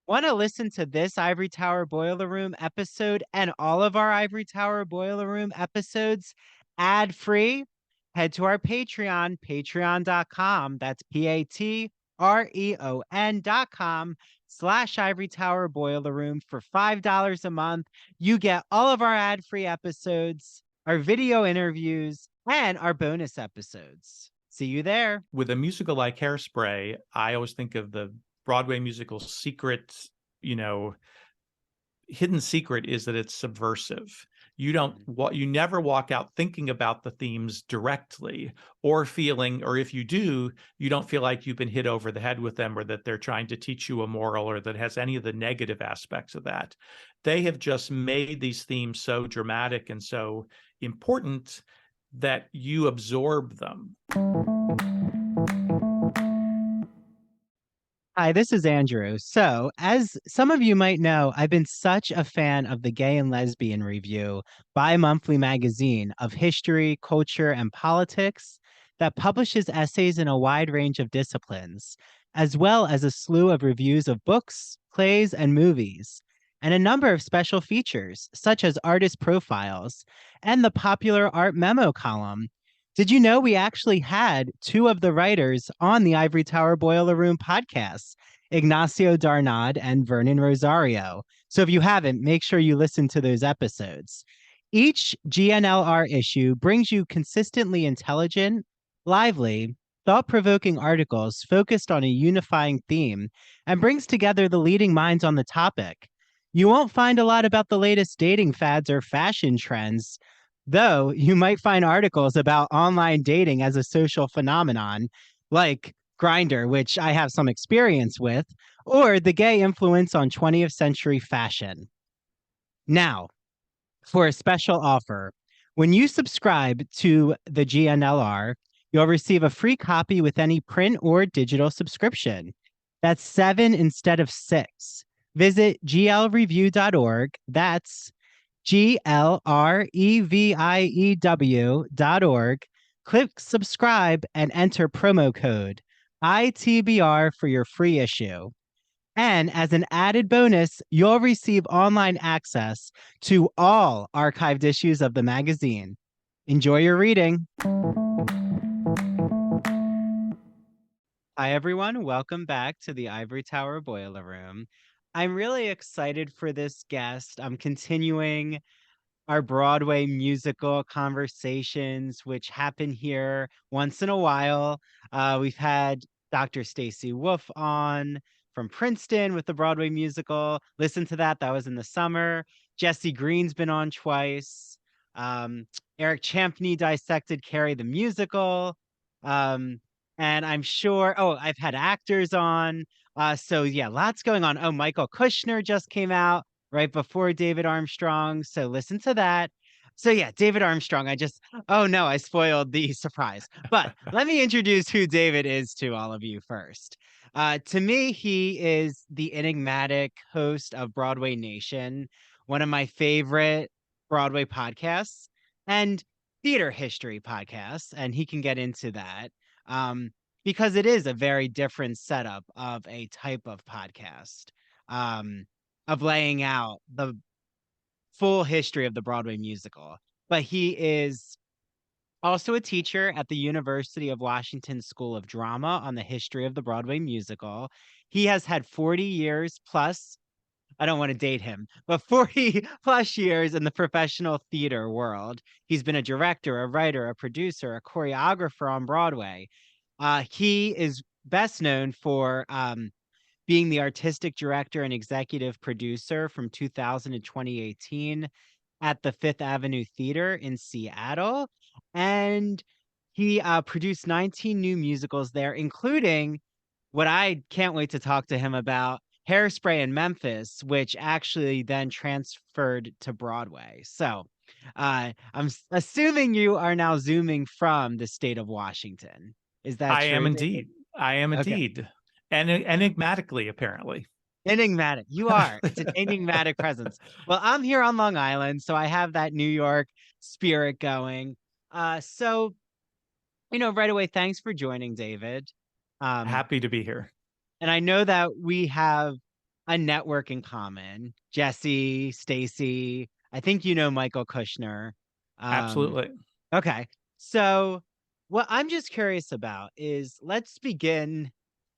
Want to listen to this Ivory Tower Boiler Room episode and all of our Ivory Tower Boiler Room episodes ad free? Head to our Patreon, patreon.com. That's patreon.com/Ivory Tower Boiler Room for $5 a month. You get all of our ad free episodes, our video interviews, and our bonus episodes. See you there. With a musical like Hairspray, I always think of the Broadway musical secret, hidden secret is that it's subversive. You never walk out thinking about the themes directly or feeling, or if you do, you don't feel like you've been hit over the head with them or that they're trying to teach you a moral or that has any of the negative aspects of that. They have just made these themes so dramatic and so important that you absorb them. Hi, this is Andrew. So, as some of you might know, I've been such a fan of the Gay and Lesbian Review, bi-monthly magazine of history, culture, and politics that publishes essays in a wide range of disciplines, as well as a slew of reviews of books, plays, and movies, and a number of special features, such as artist profiles and the popular art memo column. Did you know we actually had two of the writers on the Ivory Tower Boiler Room podcast, Ignacio Darnad and Vernon Rosario? So if you haven't, make sure you listen to those episodes. Each GNLR issue brings you consistently intelligent, lively, thought provoking articles focused on a unifying theme and brings together the leading minds on the topic. You won't find a lot about the latest dating fads or fashion trends, though you might find articles about online dating as a social phenomenon, like Grindr, which I have some experience with, or the gay influence on 20th century fashion. Now, for a special offer, when you subscribe to the GNLR, you'll receive a free copy with any print or digital subscription. That's 7 instead of 6. Visit glreview.org. That's glreview.org. Click subscribe and enter promo code ITBR for your free issue. And as an added bonus, you'll receive online access to all archived issues of the magazine. Enjoy your reading. Hi, everyone. Welcome back to the Ivory Tower Boiler Room. I'm really excited for this guest. I'm continuing our Broadway musical conversations, which happen here once in a while. We've had Dr. Stacy Wolf on from Princeton with the Broadway musical. Listen to that. That was in the summer. Jesse Green's been on twice. Eric Champney dissected Carrie the musical. And I'm sure, I've had actors on. So yeah, lots going on. Oh, Michael Kushner just came out right before David Armstrong. So listen to that. So yeah, David Armstrong. Oh no, I spoiled the surprise. But let me introduce who David is to all of you first. To me, he is the enigmatic host of Broadway Nation, one of my favorite Broadway podcasts and theater history podcasts, and he can get into that um, because it is a very different setup of a type of podcast. Of laying out the full history of the Broadway musical. But he is also a teacher at the University of Washington School of Drama on the history of the Broadway musical. He has had 40 years plus, I don't want to date him, but 40 plus years in the professional theater world. He's been a director, a writer, a producer, a choreographer on Broadway. He is best known for being the artistic director and executive producer from 2000 to 2018 at the Fifth Avenue Theater in Seattle. And he produced 19 new musicals there, including what I can't wait to talk to him about, Hairspray in Memphis, which actually then transferred to Broadway. So I'm assuming you are now zooming from the state of Washington. Is that I true, am David? indeed. I am Okay. indeed. And enigmatically, apparently. Enigmatic. You are. It's an enigmatic presence. Well, I'm here on Long Island, so I have that New York spirit going. So, right away, thanks for joining, David. Um, Happy to be here. and I know that we have a network in common. Jesse, Stacy, I think you know Michael Kushner. Um, Absolutely. okay. So what I'm just curious about is let's begin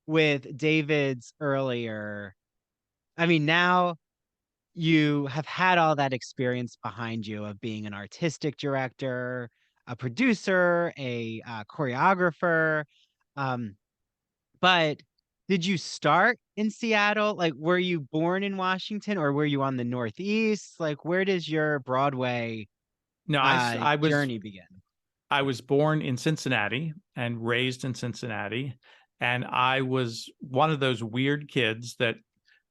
with David's earlier. I mean, now you have had all that experience behind you of being an artistic director, a producer, a choreographer. Um, but did you start in Seattle? Like, were you born in Washington or were you on the Northeast? Like, where does your Broadway No, journey begin? I was born in Cincinnati and raised in Cincinnati, and I was one of those weird kids that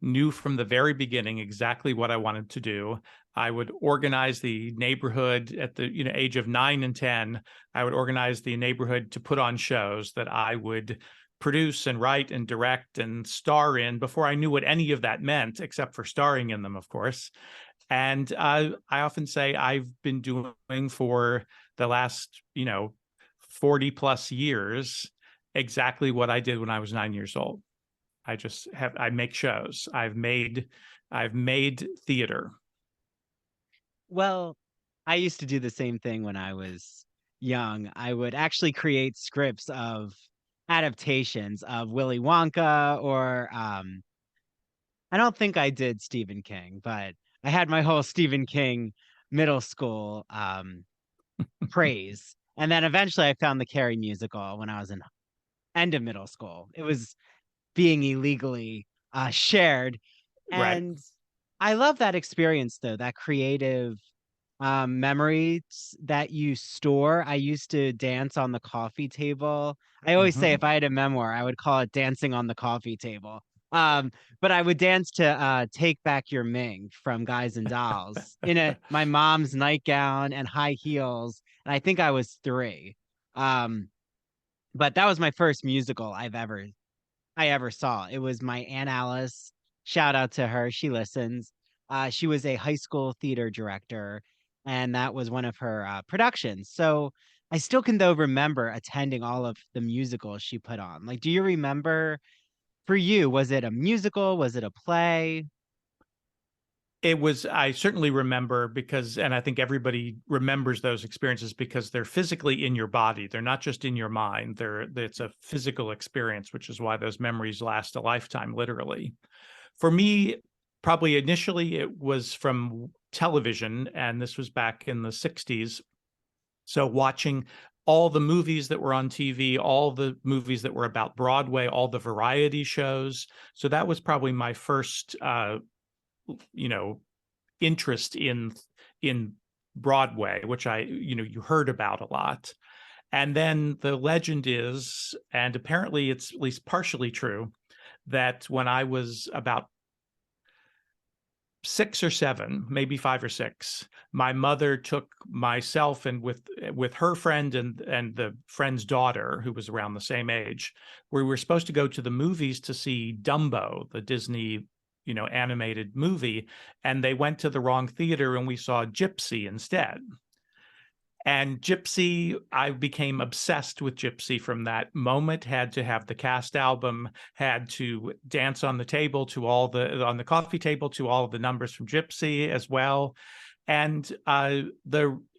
knew from the very beginning exactly what I wanted to do. I would organize the neighborhood at the age of 9 and 10. I would organize the neighborhood to put on shows that I would produce and write and direct and star in before I knew what any of that meant, except for starring in them, of course. And I often say I've been doing for the last 40 plus years exactly what I did when I was 9 years old. I make shows. I've made theater. Well, I used to do the same thing when I was young. I would actually create scripts of adaptations of Willy Wonka or I don't think I did Stephen King, but I had my whole Stephen King middle school praise. And then eventually I found the Carrie musical when I was in end of middle school. It was being illegally shared. Right. And I love that experience though, that creative memories that you store. I used to dance on the coffee table. I always say Mm-hmm. if I had a memoir, I would call it Dancing on the Coffee Table. Um, but I would dance to Take Back Your Ming from Guys and Dolls in my mom's nightgown and high heels. And I think I was 3. Um, but that was my first musical I ever saw. It was my Aunt Alice. Shout out to her. She listens. She was a high school theater director, and that was one of her productions. So I still can, though, remember attending all of the musicals she put on. Like, do you remember for you, was it a musical? Was it a play? I certainly remember because, and I think everybody remembers those experiences because they're physically in your body. They're not just in your mind. It's a physical experience, which is why those memories last a lifetime, literally. For me, probably initially it was from television, and this was back in the 60s. So watching all the movies that were on TV, all the movies that were about Broadway, all the variety shows. So that was probably my first you know interest in Broadway, which you heard about a lot. And then the legend is, and apparently it's at least partially true, that when I was about 6 or 7, maybe 5 or 6, my mother took myself and with her friend and the friend's daughter, who was around the same age. We were supposed to go to the movies to see Dumbo, the Disney, animated movie, and they went to the wrong theater and we saw Gypsy instead. And Gypsy, I became obsessed with Gypsy from that moment. Had to have the cast album, had to dance on the table to on the coffee table to all of the numbers from Gypsy as well. And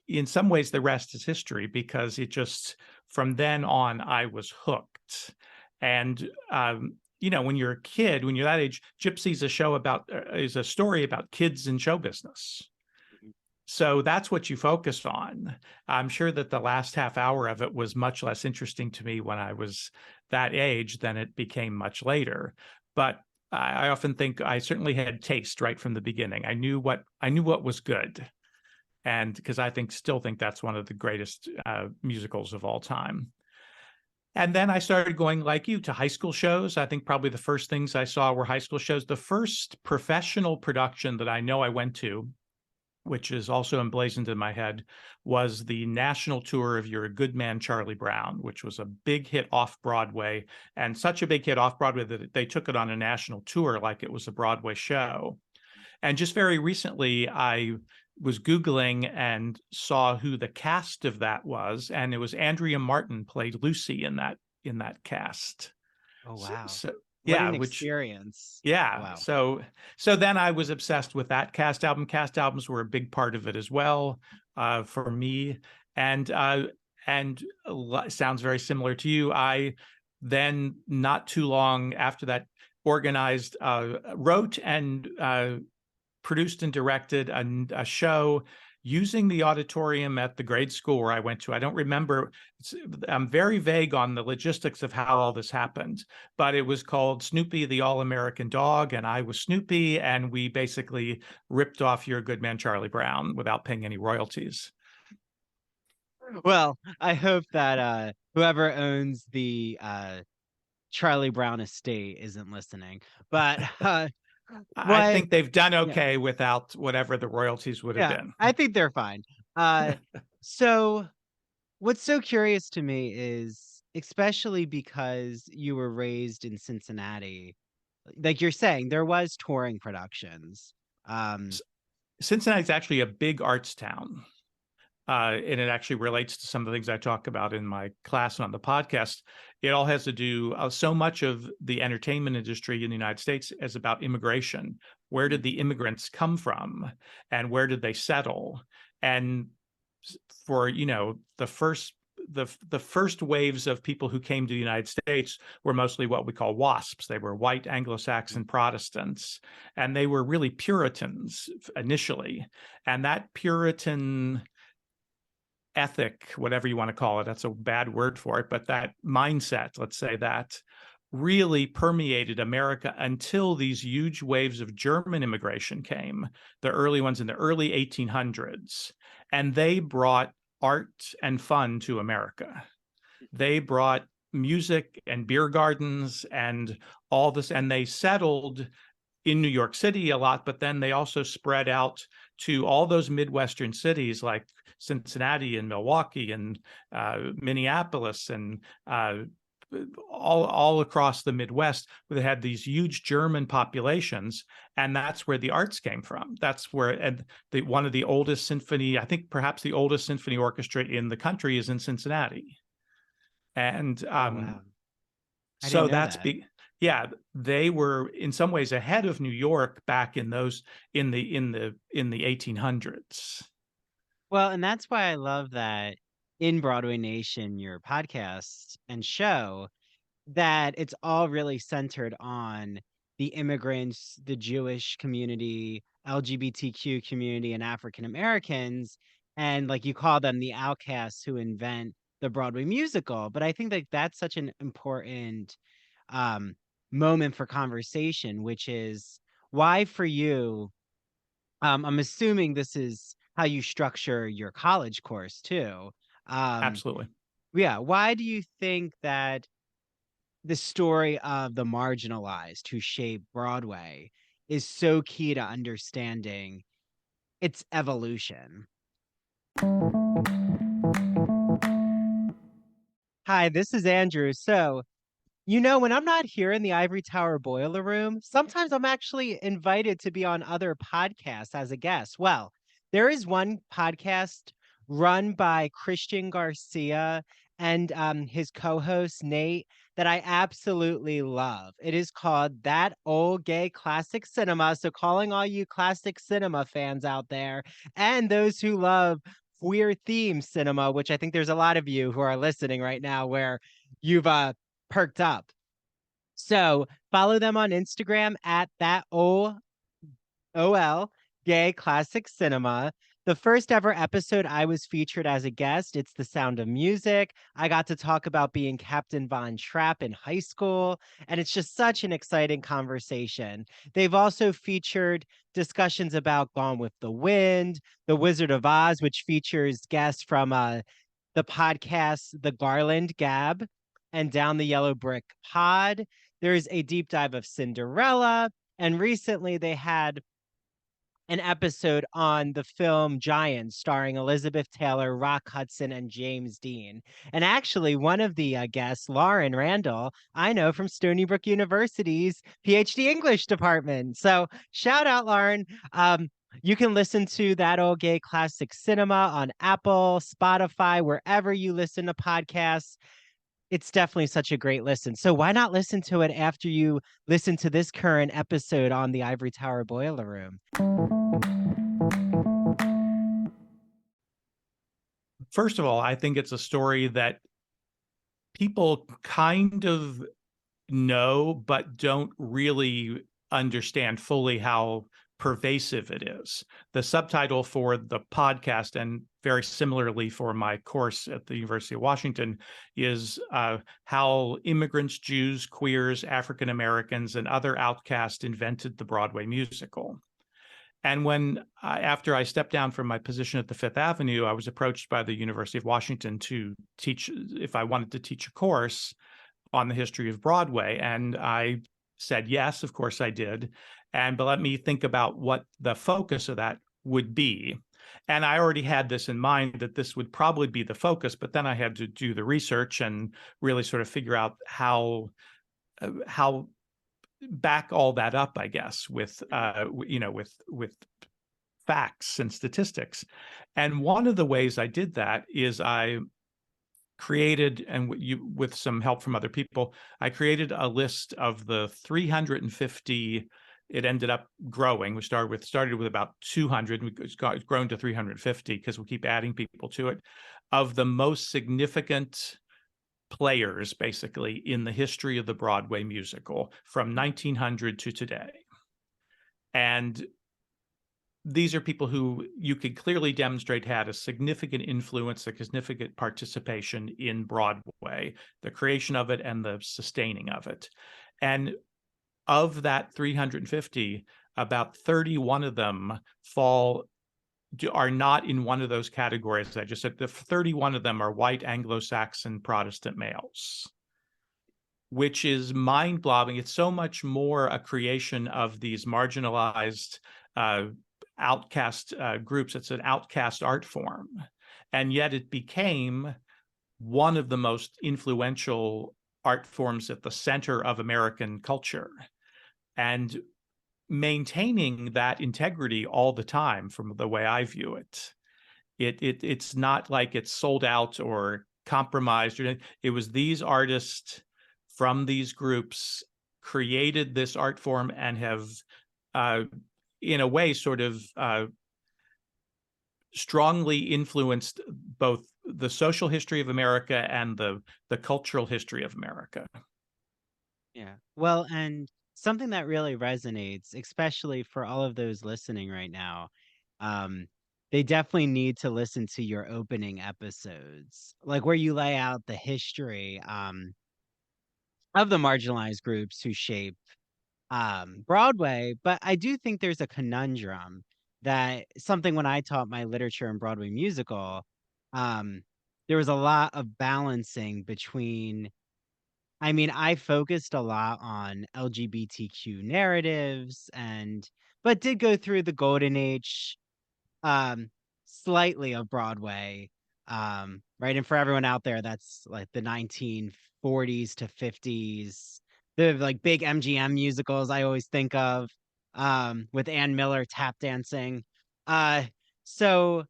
in some ways, the rest is history because it just, from then on, I was hooked. And, when you're a kid, when you're that age, Gypsy's is a story about kids in show business. So that's what you focus on. I'm sure that the last half hour of it was much less interesting to me when I was that age than it became much later. But I often think I certainly had taste right from the beginning. I knew what was good, and because still think that's one of the greatest musicals of all time. And then I started going, like you, to high school shows. I think probably the first things I saw were high school shows. The first professional production that I know I went to, which is also emblazoned in my head, was the national tour of You're a Good Man, Charlie Brown, which was a big hit off Broadway, and such a big hit off Broadway that they took it on a national tour like it was a Broadway show. And just very recently, I was Googling and saw who the cast of that was, and it was Andrea Martin played Lucy in that cast. Oh, So, wow. so What Yeah, an which experience. yeah. Wow. So then I was obsessed with that cast album. Cast albums were a big part of it as well, for me. And sounds very similar to you. I then, not too long after that, organized, wrote and produced and directed a show using the auditorium at the grade school where I went to. I don't remember. I'm very vague on the logistics of how all this happened, but it was called Snoopy the All-American Dog, and I was Snoopy, and we basically ripped off Your Good Man Charlie Brown without paying any royalties. Well, I hope that whoever owns the Charlie Brown estate isn't listening. But I what think they've done yeah, okay without whatever the royalties would have yeah, been. I think they're fine. Uh so what's so curious to me is, especially because you were raised in Cincinnati, like you're saying, there was touring productions. Um, Cincinnati's actually a big arts town. And it actually relates to some of the things I talk about in my class and on the podcast. It all has to do, so much of the entertainment industry in the United States is about immigration. Where did the immigrants come from, and where did they settle? And for the first waves of people who came to the United States were mostly what we call WASPs. They were white Anglo-Saxon Protestants, and they were really Puritans initially. And that Puritan ethic, whatever you want to call it, that's a bad word for it, but that mindset, let's say that, really permeated America until these huge waves of German immigration came, the early ones in the early 1800s, and they brought art and fun to America. They brought music and beer gardens and all this, and they settled in New York City a lot, but then they also spread out to all those Midwestern cities like Cincinnati and Milwaukee and Minneapolis and all across the Midwest, where they had these huge German populations, and that's where the arts came from. That's where, and one of the oldest symphony, I think perhaps the oldest symphony orchestra in the country is in Cincinnati. And oh wow. I didn't so know that's that. big. Yeah, they were in some ways ahead of New York back in those in the 1800s. Well, and that's why I love that in Broadway Nation, your podcast and show, that it's all really centered on the immigrants, the Jewish community, LGBTQ community, and African Americans. And like you call them the outcasts who invent the Broadway musical. But I think that that's such an important um, moment for conversation, which is why for you, I'm assuming this is how you structure your college course too. Um, Absolutely. yeah, why do you think that the story of the marginalized who shape Broadway is so key to understanding its evolution? Hi, this is Andrew. So, when I'm not here in the Ivory Tower Boiler Room, sometimes I'm actually invited to be on other podcasts as a guest. Well, there is one podcast run by Christian Garcia and his co-host Nate that I absolutely love. It is called That Old Gay Classic Cinema. So calling all you classic cinema fans out there and those who love queer theme cinema, which I think there's a lot of you who are listening right now where you've perked up. So follow them on Instagram at that OL Gay Classic Cinema. The first ever episode I was featured as a guest. It's The Sound of Music. I got to talk about being Captain Von Trapp in high school, and it's just such an exciting conversation. They've also featured discussions about Gone with the Wind, The Wizard of Oz, which features guests from the podcast The Garland Gab and Down the Yellow Brick Pod. There's a deep dive of Cinderella, and recently they had an episode on the film Giants starring Elizabeth Taylor, Rock Hudson, and James Dean. And actually, one of the guests, Lauren Randall, I know from Stony Brook University's PhD English department. So shout out, Lauren. You can listen to That Old Gay Classic Cinema on Apple, Spotify, wherever you listen to podcasts. It's definitely such a great listen. So why not listen to it after you listen to this current episode on the Ivory Tower Boiler Room? First of all, I think it's a story that people kind of know, but don't really understand fully how pervasive it is. The subtitle for the podcast, and very similarly for my course at the University of Washington, is How Immigrants, Jews, Queers, African Americans, and Other Outcasts Invented the Broadway Musical. And after I stepped down from my position at the Fifth Avenue, I was approached by the University of Washington to teach, if I wanted to teach a course on the history of Broadway. And I said, yes, of course I did. But let me think about what the focus of that would be. And I already had this in mind that this would probably be the focus, but then I had to do the research and really sort of figure out how back all that up, I guess, with with facts and statistics. And one of the ways I did that is I created, and with some help from other people, I created a list of the 350. It ended up growing. We started with about 200. It's grown to 350 because we keep adding people to it, of the most significant players, basically, in the history of the Broadway musical from 1900 to today. And these are people who you could clearly demonstrate had a significant influence, a significant participation in Broadway, the creation of it and the sustaining of it. And of that 350, about 31 of them are not in one of those categories I just said. The 31 of them are white Anglo-Saxon Protestant males, which is mind-blowing. It's so much more a creation of these marginalized outcast groups. It's an outcast art form. And yet it became one of the most influential art forms at the center of American culture. And maintaining that integrity all the time, from the way I view it, it's not like it's sold out or compromised. It was these artists from these groups created this art form and have in a way sort of strongly influenced both the social history of America and the cultural history of America. Yeah. Well, and something that really resonates, especially for all of those listening right now, um, they definitely need to listen to your opening episodes, like where you lay out the history of the marginalized groups who shape Broadway. But I do think there's a conundrum that something when I taught my literature and Broadway musical, um, there was a lot of balancing between, I mean, I focused a lot on LGBTQ narratives but did go through the golden age, um, slightly of Broadway, right? And for everyone out there, that's like the 1940s to 50s, the like big MGM musicals I always think of, with Ann Miller tap dancing. Uh, so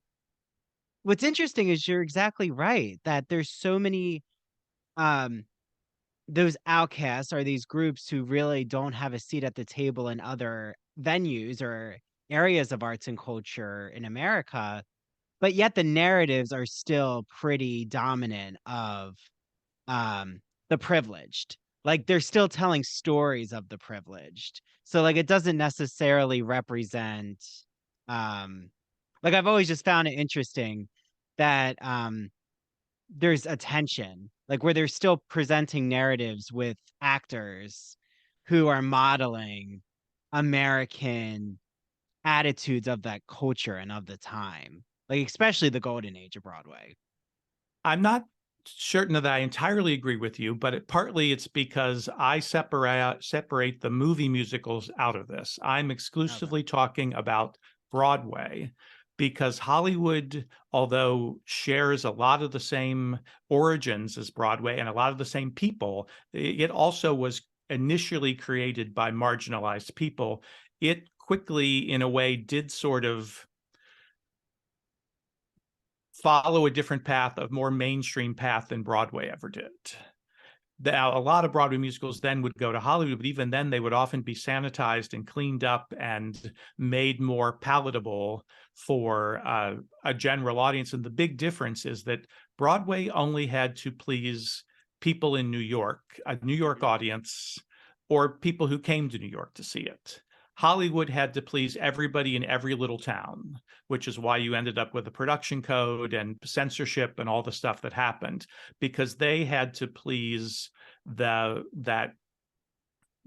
what's interesting is you're exactly right that there's so many, um, those outcasts are these groups who really don't have a seat at the table in other venues or areas of arts and culture in America, but yet the narratives are still pretty dominant of the privileged. Like they're still telling stories of the privileged. So like it doesn't necessarily represent um like I've always just found it interesting that there's a tension, like where they're still presenting narratives with actors who are modeling American attitudes of that culture and of the time, like especially the golden age of Broadway. I'm not certain that I entirely agree with you, but partly it's because I separate the movie musicals out of this. I'm Okay. exclusively talking about Broadway, because Hollywood, although shares a lot of the same origins as Broadway and a lot of the same people, it also was initially created by marginalized people. It quickly, in a way, did sort of follow a different path, a more mainstream path than Broadway ever did. a lot of Broadway musicals then would go to Hollywood, but even then they would often be sanitized and cleaned up and made more palatable for a general audience. And the big difference is that Broadway only had to please people in New York, a New York audience, or people who came to New York to see it. Hollywood had to please everybody in every little town, which is why you ended up with a production code and censorship and all the stuff that happened, because they had to please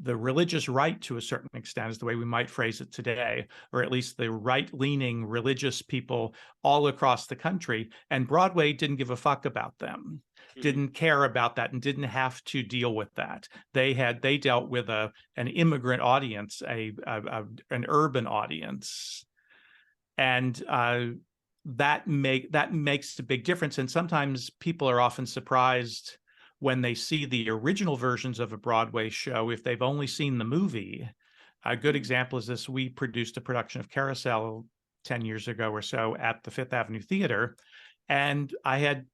the religious right to a certain extent, is the way we might phrase it today, or at least the right-leaning religious people all across the country. And Broadway didn't give a fuck about them, didn't care about that, and didn't have to deal with that. They dealt with an immigrant audience, an urban audience, and that makes a big difference. And sometimes people are often surprised when they see the original versions of a Broadway show if they've only seen the movie. A good example is this: we produced a production of Carousel 10 years ago or so at the Fifth Avenue Theater, and I had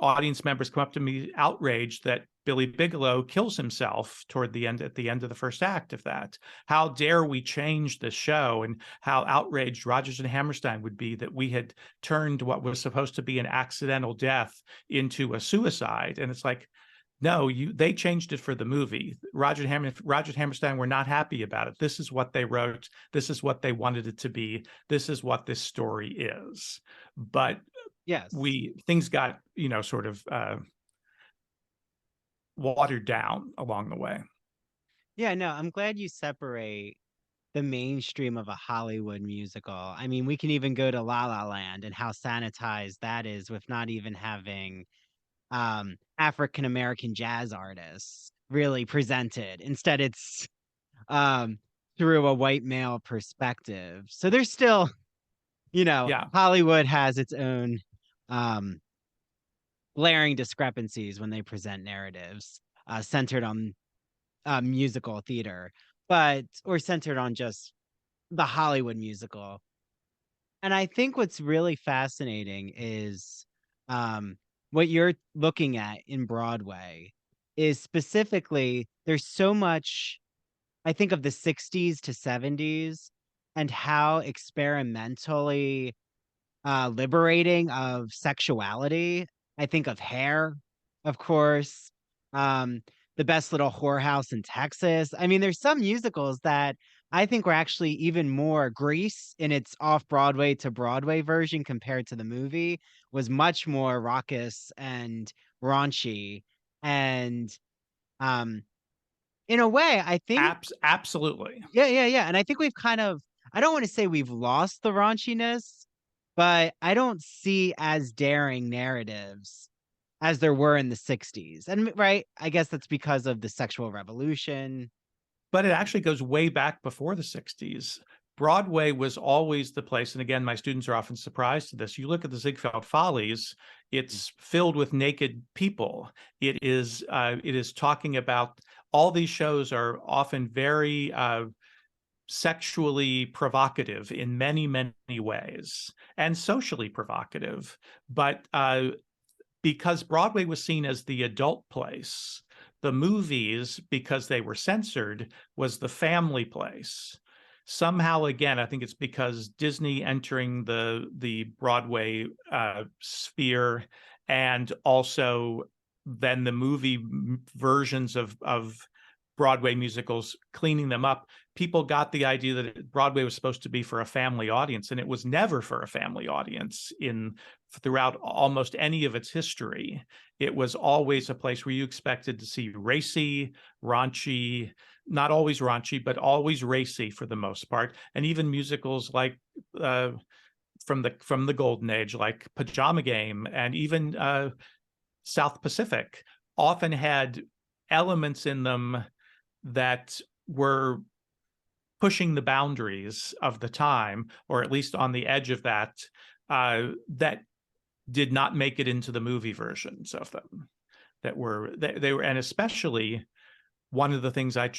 audience members come up to me outraged that Billy Bigelow kills himself at the end of the first act of that. How dare we change the show? And how outraged Rodgers and Hammerstein would be that we had turned what was supposed to be an accidental death into a suicide. And it's like, no, they changed it for the movie. Rodgers and Hammerstein were not happy about it. This is what they wrote. This is what they wanted it to be. This is what this story is. But Yes. things got, sort of watered down along the way. Yeah, no, I'm glad you separate the mainstream of a Hollywood musical. I mean, we can even go to La La Land and how sanitized that is with not even having African American jazz artists really presented. Instead, it's um through a white male perspective. So there's still, Yeah, Hollywood has its own um glaring discrepancies when they present narratives centered on musical theater, or centered on just the Hollywood musical. And I think what's really fascinating is um, what you're looking at in Broadway is specifically there's so much, I think, of the 60s to 70s and how experimentally liberating of sexuality. I think of Hair, of course. Um, The Best Little Whorehouse in Texas. I mean, there's some musicals that I think were actually even more. Grease in its off-Broadway to Broadway version compared to the movie was much more raucous and raunchy. And um, in a way, I think, absolutely. yeah. And I think we've kind of, I don't want to say we've lost the raunchiness, but I don't see as daring narratives as there were in the 60s. And right, I guess that's because of the sexual revolution. But it actually goes way back before the 60s. Broadway was always the place, and again, my students are often surprised to this. You look at the Ziegfeld Follies, it's filled with naked people. It is talking about, all these shows are often very sexually provocative in many, many ways, and socially provocative. But because Broadway was seen as the adult place, the movies, because they were censored, was the family place. Somehow, again, I think it's because Disney entering the Broadway sphere, and also then the movie versions of Broadway musicals cleaning them up. People got the idea that Broadway was supposed to be for a family audience, and it was never for a family audience throughout almost any of its history. It was always a place where you expected to see racy, raunchy, not always raunchy, but always racy for the most part. And even musicals like from the Golden Age, like Pajama Game, and even South Pacific, often had elements in them that were pushing the boundaries of the time, or at least on the edge of that, that did not make it into the movie versions of them. They were, and especially one of the things I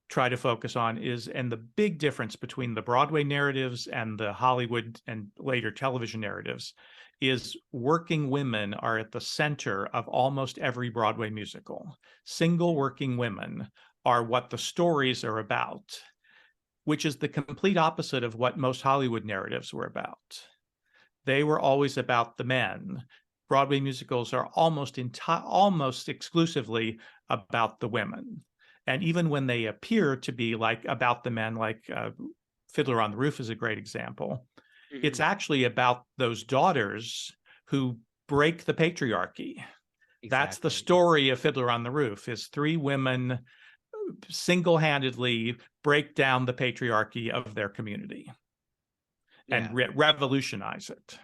try to focus on is, and the big difference between the Broadway narratives and the Hollywood and later television narratives, is working women are at the center of almost every Broadway musical. Single working women are what the stories are about, which is the complete opposite of what most Hollywood narratives were about. They were always about the men. Broadway musicals are almost exclusively about the women. And even when they appear to be like about the men, like Fiddler on the Roof is a great example, it's actually about those daughters who break the patriarchy. That's the Exactly. story of Fiddler on the Roof, is three women single-handedly break down the patriarchy of their community and Yeah. revolutionize it.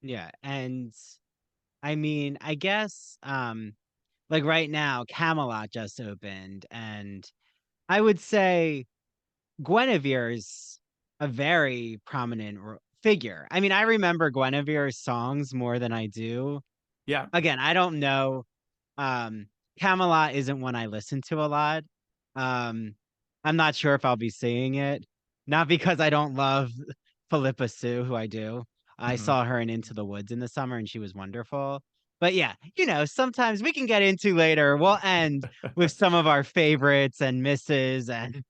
Yeah. And I mean, I guess like right now, Camelot just opened, and I would say Guinevere's a very prominent figure. I mean, I remember Guinevere's songs more than I do. Yeah. Again, I don't know. Um, Camelot isn't one I listen to a lot. Um, I'm not sure if I'll be seeing it. Not because I don't love Philippa Sue, who I do. I Mhm. saw her in Into the Woods in the summer and she was wonderful. But yeah, sometimes we can get into later. We'll end with some of our favorites and misses, and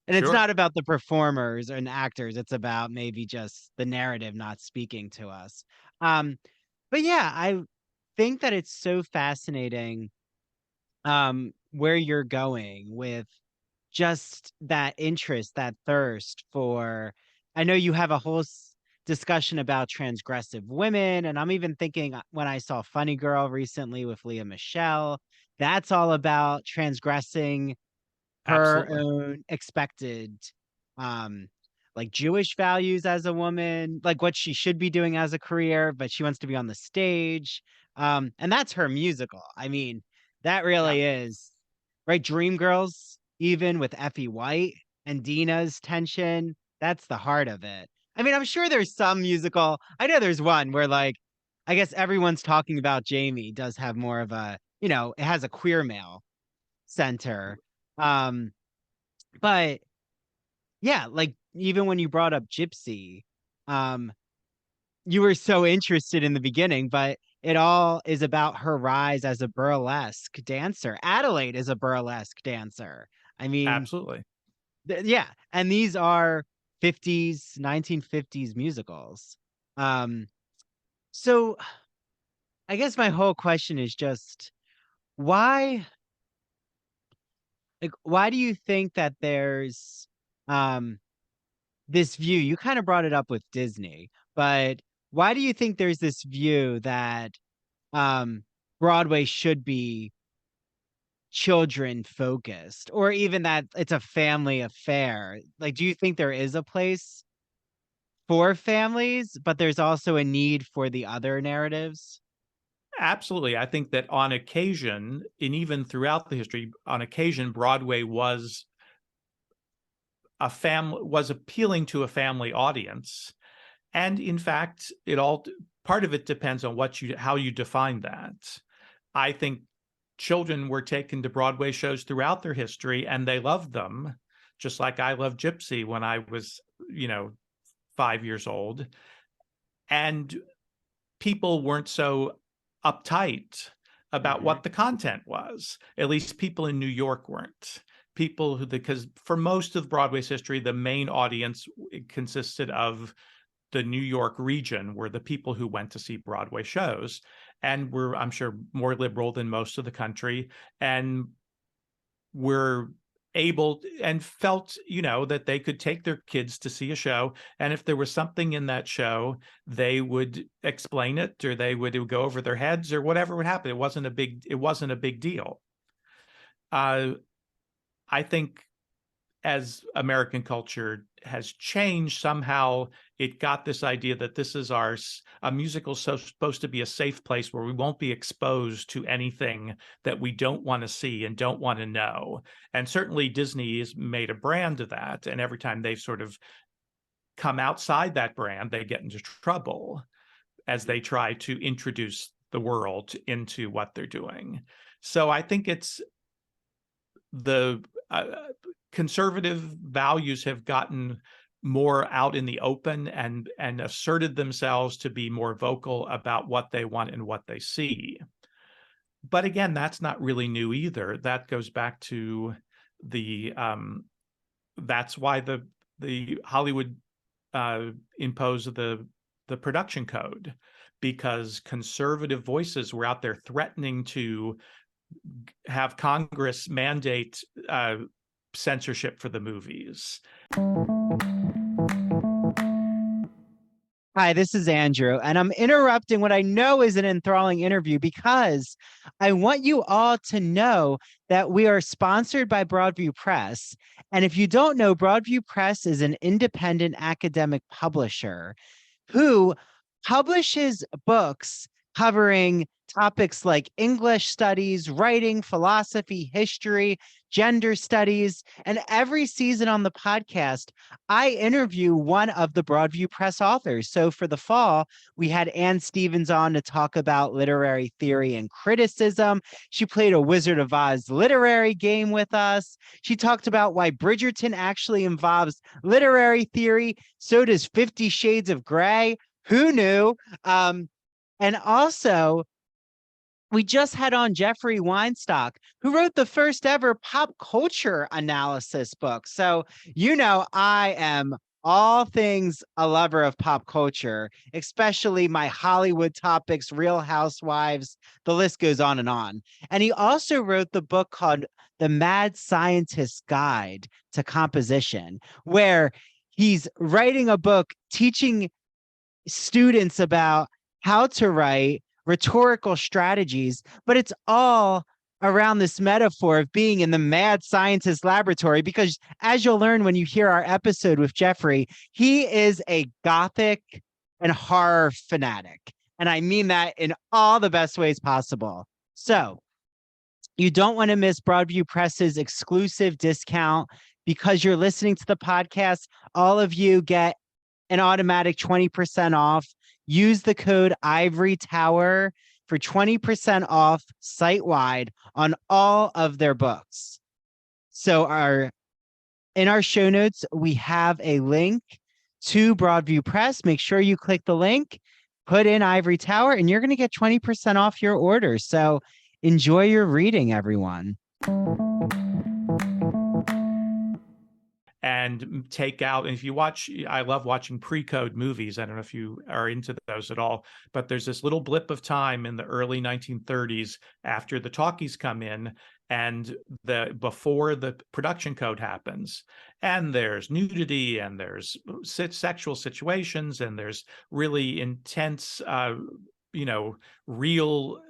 it's Sure. not about the performers and actors, it's about maybe just the narrative not speaking to us. Um, but yeah, I think that it's so fascinating where you're going with just that interest, that thirst for. I know you have a whole discussion about transgressive women, and I'm even thinking when I saw Funny Girl recently with Leah Michelle, that's all about transgressing her Absolutely. own expected um like Jewish values as a woman, like what she should be doing as a career, but she wants to be on the stage. And that's her musical. I mean, that Yeah. really is right. Dreamgirls, even with Effie White and Dina's tension, that's the heart of it. I mean, I'm sure there's some musical. I know there's one where like I guess everyone's talking about Jamie does have more of a, it has a queer male center. Um, but yeah, like even when you brought up Gypsy, um, you were so interested in the beginning, but it all is about her rise as a burlesque dancer. Adelaide is a burlesque dancer. I mean, Absolutely. yeah, and these are 50s, 1950s musicals. Um, so I guess my whole question is just why, like, why do you think that there's um this view? You kind of brought it up with Disney, but why do you think there's this view that um Broadway should be children focused, or even that it's a family affair? Like, do you think there is a place for families, but there's also a need for the other narratives? Absolutely. I think that on occasion, and even throughout the history, on occasion, Broadway was appealing to a family audience. And in fact, part of it depends on how you define that. I think children were taken to Broadway shows throughout their history and they loved them, just like I loved Gypsy when I was, you know, 5 years old. And people weren't so uptight about Hmm. what the content was. At least people in New York weren't. Because for most of Broadway's history, the main audience consisted of the New York region, were the people who went to see Broadway shows and were, I'm sure, more liberal than most of the country, and were able and felt, that they could take their kids to see a show, and if there was something in that show, they would explain it, or it would go over their heads, or whatever would happen. It wasn't a big deal. uh, I think as American culture has changed, somehow it got this idea that this is a musical supposed to be a safe place where we won't be exposed to anything that we don't want to see and don't want to know. And certainly Disney has made a brand of that. And every time they've sort of come outside that brand, they get into trouble as they try to introduce the world into what they're doing. So I think it's the conservative values have gotten more out in the open and asserted themselves to be more vocal about what they want and what they see. But again, that's not really new either. That goes back to the that's why the Hollywood imposed the production code, because conservative voices were out there threatening to have Congress mandate censorship for the movies. Hi, this is Andrew, and I'm interrupting what I know is an enthralling interview because I want you all to know that we are sponsored by Broadview Press. And if you don't know, Broadview Press is an independent academic publisher who publishes books covering topics like English studies, writing, philosophy, history, gender studies. And every season on the podcast, I interview one of the Broadview Press authors. So for the fall, we had Ann Stevens on to talk about literary theory and criticism. She played a Wizard of Oz literary game with us. She talked about why Bridgerton actually involves literary theory. So does 50 Shades of Grey. Who knew? And also, we just had on Jeffrey Weinstock, who wrote the first ever pop culture analysis book. So, I am all things a lover of pop culture, especially my Hollywood topics, Real Housewives, the list goes on and on. And he also wrote the book called The Mad Scientist's Guide to Composition, where he's writing a book teaching students about how to write rhetorical strategies, but it's all around this metaphor of being in the mad scientist laboratory, because as you'll learn when you hear our episode with Jeffrey, he is a gothic and horror fanatic. And I mean that in all the best ways possible. So you don't want to miss Broadview Press's exclusive discount because you're listening to the podcast. All of you get an automatic 20% off. Use the code Ivory Tower for 20% off site-wide on all of their books. So in our show notes, we have a link to Broadview Press. Make sure you click the link, put in Ivory Tower, and you're going to get 20% off your order. So enjoy your reading, everyone. And take out, and if you watch, I love watching pre-code movies. I don't know if you are into those at all, but there's this little blip of time in the early 1930s after the talkies come in and before the production code happens, and there's nudity and there's sexual situations and there's really intense real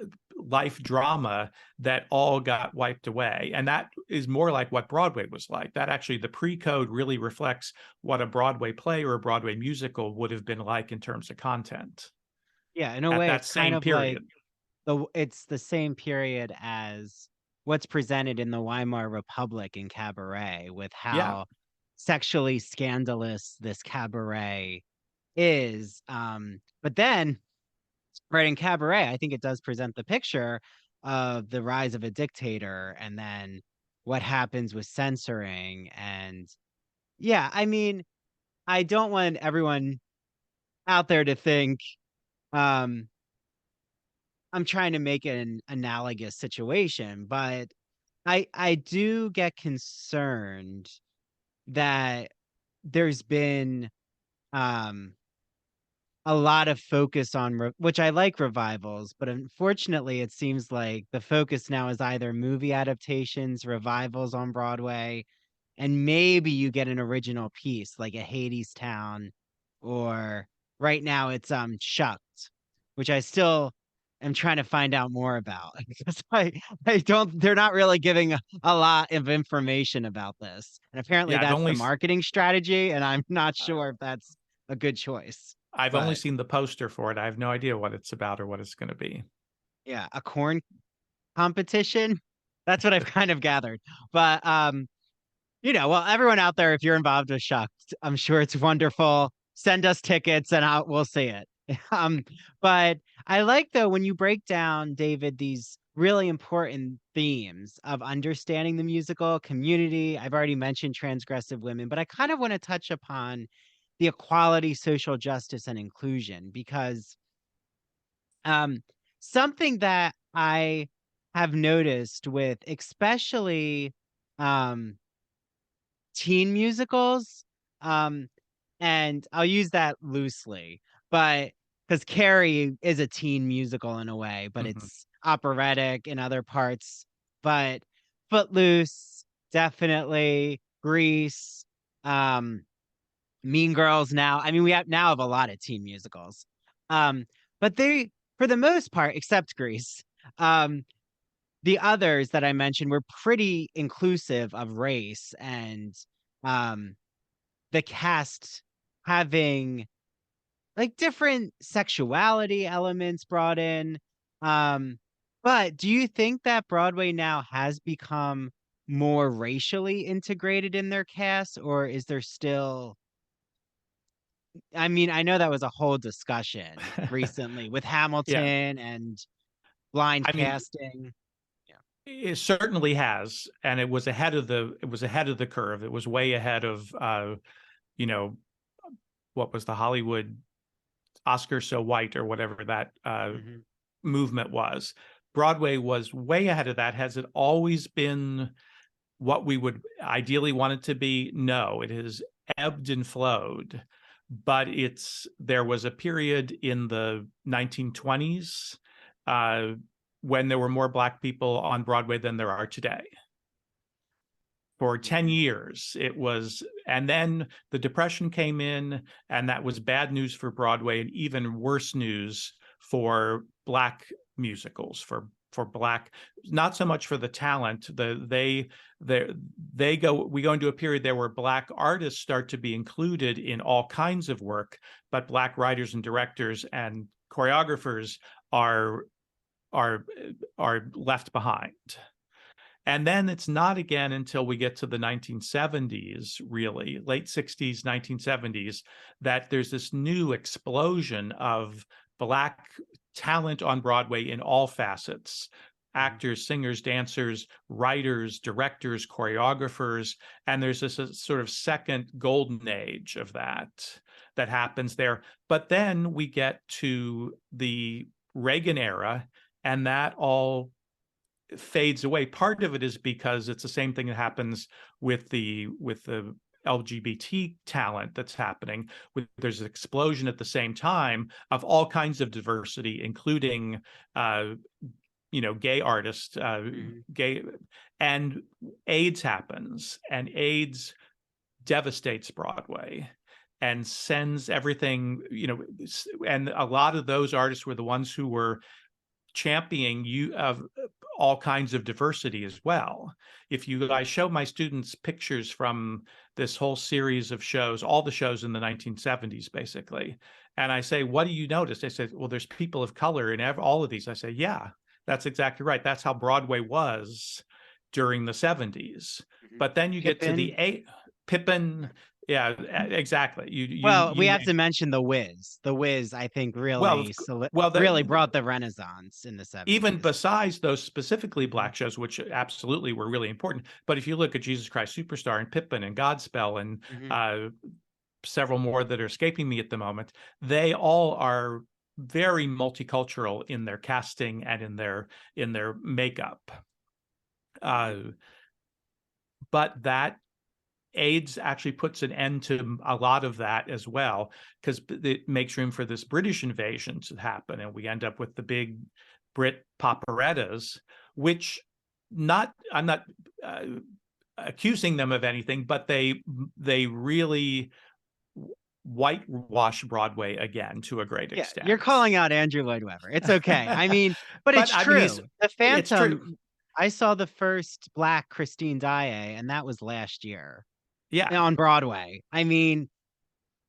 life drama that all got wiped away. And that is more like what Broadway was like. That actually, the pre-code really reflects what a Broadway play or a Broadway musical would have been like in terms of content. Yeah, in a at way, that it's same kind of period. like it's the same period as what's presented in the Weimar Republic in Cabaret, with Yeah. how sexually scandalous this cabaret is. But then right in Cabaret, I think it does present the picture of the rise of a dictator and then what happens with censoring. And yeah, I mean, I don't want everyone out there to think um I'm trying to make an analogous situation, but I do get concerned that there's been um a lot of focus on which I like revivals, but unfortunately it seems like the focus now is either movie adaptations, revivals on Broadway, and maybe you get an original piece like a Hades Town, or right now it's Shucked, which I still am trying to find out more about because I don't they're not really giving a lot of information about this. And apparently Yeah, that's the marketing strategy, and I'm not sure if that's a good choice. I've only But seen the poster for it. I have no idea what it's about or what it's going to be. yeah, a corn competition. That's what I've kind of gathered. But well, everyone out there, if you're involved with Shucked, I'm sure it's wonderful. Send us tickets and we'll see it. But I like though when you break down, David, these really important themes of understanding the musical community. I've already mentioned transgressive women, but I kind of want to touch upon the equality, social justice, and inclusion because um, something that I have noticed with especially um, teen musicals, um, and I'll use that loosely, but because Carrie is a teen musical in a way, but Mhm. it's operatic in other parts. But Footloose, definitely, Grease, um, Mean Girls now. I mean, we have a lot of teen musicals. Um, but they, for the most part, except Grease, um, the others that I mentioned were pretty inclusive of race and um the cast having like different sexuality elements brought in. Um, but do you think that Broadway now has become more racially integrated in their cast, or is there still, I mean, I know that was a whole discussion recently with Yeah. Hamilton and blind I mean, casting. Yeah. it certainly has, and it was ahead of the curve. It was way ahead of you know, what was the Hollywood Oscar so white or whatever that Hmm. movement was. Broadway was way ahead of that. Has it always been what we would ideally want it to be? No, it has ebbed and flowed. But there was a period in the 1920s uh, when there were more Black people on Broadway than there are today. For 10 Hmm. years, it was, and then the Depression came in, and that was bad news for Broadway, and even worse news for Black musicals, for Black, not so much for the talent. We go into a period there where Black artists start to be included in all kinds of work, but Black writers and directors and choreographers are are are left behind. And then it's not again until we get to the 1970s, really, late 60s, 1970s, that there's this new explosion of Black talent on Broadway in all facets: Hmm. actors, singers, dancers, writers, directors, choreographers. And there's this sort of second golden age of that happens there. But then we get to the Reagan era, and that all fades away. Part of it is because it's the same thing that happens with the LGBT talent that's happening. There's an explosion at the same time of all kinds of diversity, including uh, gay artists, Hmm. gay, and AIDS happens, and AIDS devastates Broadway and sends everything, and a lot of those artists were the ones who were championing you of all kinds of diversity as well. I show my students pictures from this whole series of shows, all the shows in the 1970s, basically, and I say, "What do you notice?" They say, "Well, there's people of color in all of these." I say, "Yeah, that's exactly right. That's how Broadway was during the 70s." Hmm. But then you get to the Pippin. Pippin. Yeah, exactly. Well, we You have to mention The Wiz. The Wiz, I think, well, really well, really brought the Renaissance in the even 70s. besides those specifically Mhm, Black shows, which absolutely were really important. But if you look at Jesus Christ Superstar and Pippin and Godspell and mhm. uh, several more that are escaping me at the moment, they all are very multicultural in their casting and in their makeup. Uh, but that AIDS actually puts an end to a lot of that as well, because it makes room for this British invasion to happen, and we end up with the big Brit operettas, which I'm not uh, accusing them of anything, but they really whitewash Broadway again to a great Yeah, you're extent. calling out Andrew Lloyd Webber. It's okay. I mean, but But it's I mean, true. The it's true. Phantom, I saw the first Black Christine Daae, and that was last year Yeah, on Broadway. I mean,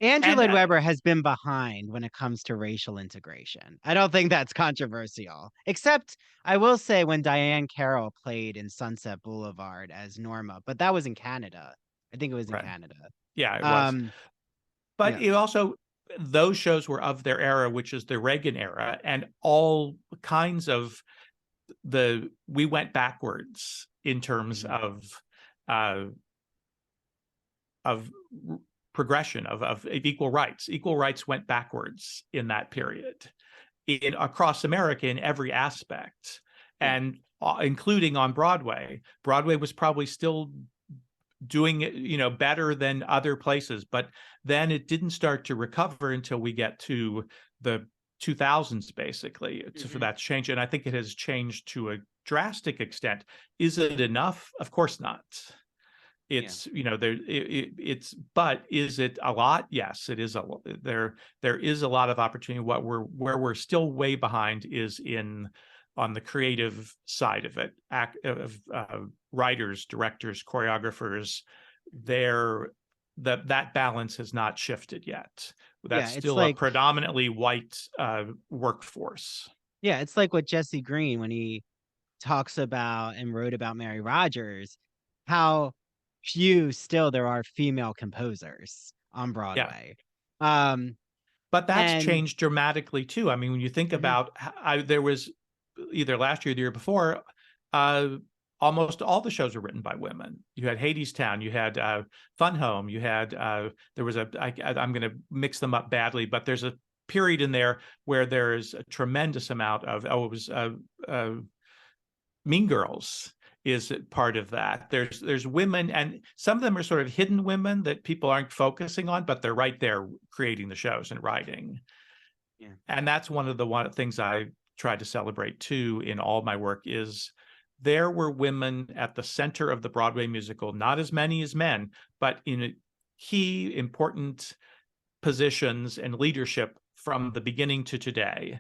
Andrew and Lloyd Webber has been behind when it comes to racial integration. I don't think that's controversial. Except, I will say, when Diane Carroll played in Sunset Boulevard as Norma, but that was in Canada. I think it was in right, Canada. yeah, it was. Um, But yeah. it also, those shows were of their era, which is the Reagan era, and all kinds of we went backwards in terms uh, of progression of equal rights. Equal rights went backwards in that period across America in every aspect, and including on Broadway. Broadway was probably still doing it, better than other places, but then it didn't start to recover until we get to the 2000s, basically, for that change. And I think it has changed to a drastic extent. Is it enough? Of course not. It's but is it a lot? Yes, it is. There is a lot of opportunity. Where we're still way behind is on the creative side of it, writers, directors, choreographers. That balance has not shifted yet. That's still a predominantly white workforce. Yeah, it's like what Jesse Green, when he talks about and wrote about Mary Rogers, how few still there are female composers on Broadway. But that's changed dramatically too. I mean, when you think about there was either last year or the year before, almost all the shows were written by women. You had Hadestown, you had Fun Home, you had there was I'm going to mix them up badly, but there's a period in there where there's a tremendous amount of it was Mean Girls is part of that. There's women, and some of them are sort of hidden women that people aren't focusing on, but they're right there creating the shows and writing. Yeah. And that's one of the things I tried to celebrate too in all my work is there were women at the center of the Broadway musical, not as many as men, but in key important positions and leadership from the beginning to today,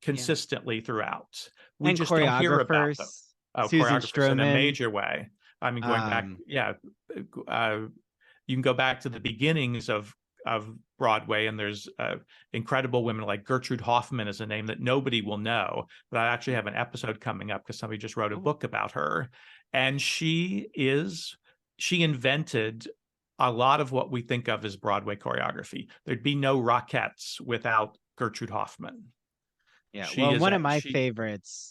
consistently throughout. We just don't hear about them. Susan Choreographers Stroman. in a major way. I mean, going back, you can go back to the beginnings of Broadway, and there's incredible women like Gertrude Hoffman is a name that nobody will know, but I actually have an episode coming up because somebody just wrote a book about her, and she invented a lot of what we think of as Broadway choreography. There'd be no Rockettes without Gertrude Hoffman. Yeah, one of my favorites,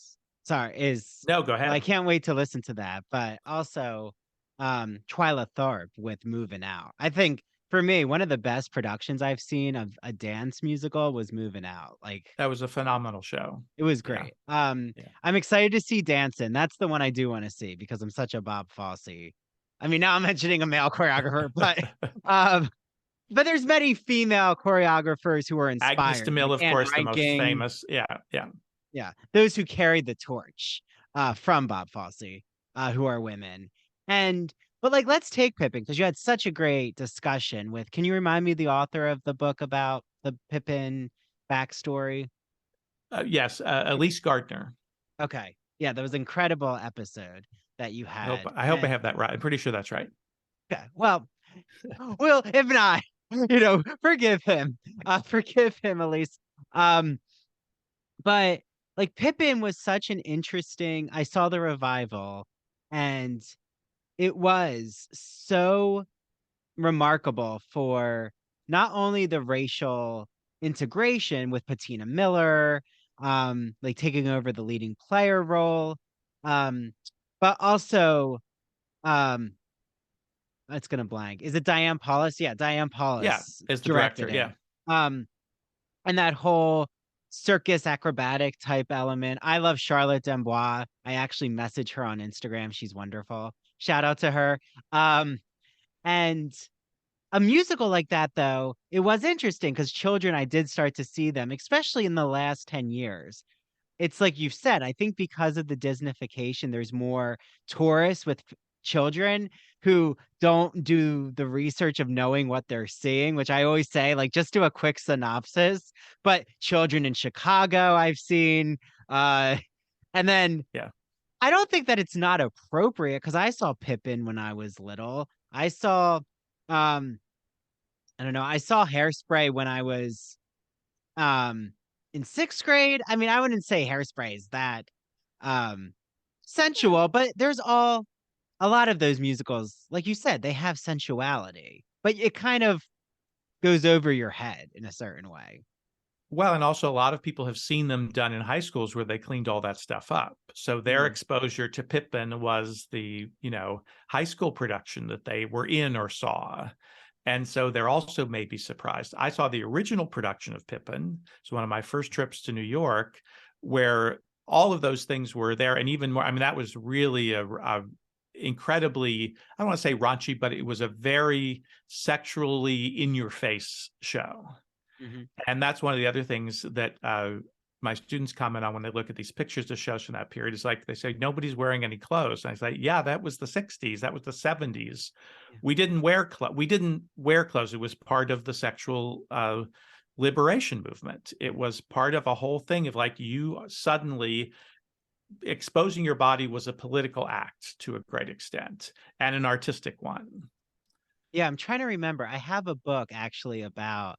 is no, go ahead. Well, I can't wait to listen to that, but also Twyla Tharp with Moving Out. I think for me, one of the best productions I've seen of a dance musical was Moving Out. Like, that was a phenomenal show. It was great. I'm excited to see Dancing. That's the one I do want to see because I'm such a Bob Fosse. I mean, now I'm mentioning a male choreographer, but there's many female choreographers who are inspired. Agnes DeMille, like of course, the most famous. Yeah. Those who carried the torch from Bob Fosse, who are women. But let's take Pippin, because you had such a great discussion with, can you remind me the author of the book about the Pippin backstory? Yes, Elise Gardner. Okay. Yeah, that was an incredible episode that you had. I hope I have that right. I'm pretty sure that's right. Okay. Well, if not, forgive him. Forgive him, Elise. But Pippin was such an interesting, I saw the revival, and it was so remarkable for not only the racial integration with Patina Miller, taking over the leading player role, but also, it's gonna blank. Is it Diane Paulus? Yeah, Diane Paulus. Yeah, as the director. Yeah. And that whole circus acrobatic type element. I love Charlotte Dembois. I actually message her on Instagram. She's wonderful. Shout out to her. And a musical like that, though, it was interesting because children, I did start to see them, especially in the last 10 years. It's like you've said, I think because of the Disneyfication, there's more tourists with children who don't do the research of knowing what they're seeing, which I always say, just do a quick synopsis. But children in Chicago, I've seen. And then I don't think that it's not appropriate because I saw Pippin when I was little. I saw, I don't know, I saw Hairspray when I was in 6th grade. I mean, I wouldn't say Hairspray is that sensual, but there's a lot of those musicals, like you said, they have sensuality, but it kind of goes over your head in a certain way. Well, and also a lot of people have seen them done in high schools where they cleaned all that stuff up. So their Mm. exposure to Pippin was the, high school production that they were in or saw. And so they're also maybe surprised. I saw the original production of Pippin. It's one of my first trips to New York, where all of those things were there. And even more, I mean, that was really a incredibly, I don't want to say raunchy, but it was a very sexually in your face show. Mhm. And that's one of the other things that my students comment on when they look at these pictures of shows from that period is like they say nobody's wearing any clothes. And I say, yeah, that was the 60s, that was the 70s. Yeah. We didn't wear clothes. It was part of the sexual liberation movement. It was part of a whole thing of like you suddenly exposing your body was a political act to a great extent and an artistic one. Yeah, I'm trying to remember. I have a book actually about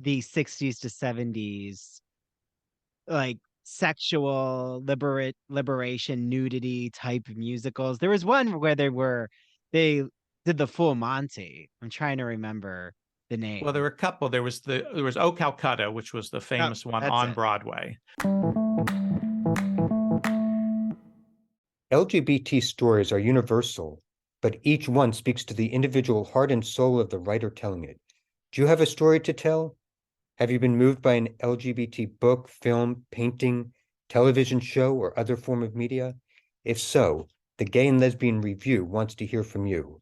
the 60s to 70s, like sexual liberation, nudity type musicals. There was one where they did the full Monty. I'm trying to remember the Well, there name. were a couple. There was Oh Calcutta, which was the Oh, famous one that's on it. Broadway. LGBT stories are universal, but each one speaks to the individual heart and soul of the writer telling it. Do you have a story to tell? Have you been moved by an LGBT book, film, painting, television show, or other form of media? If so, the Gay and Lesbian Review wants to hear from you.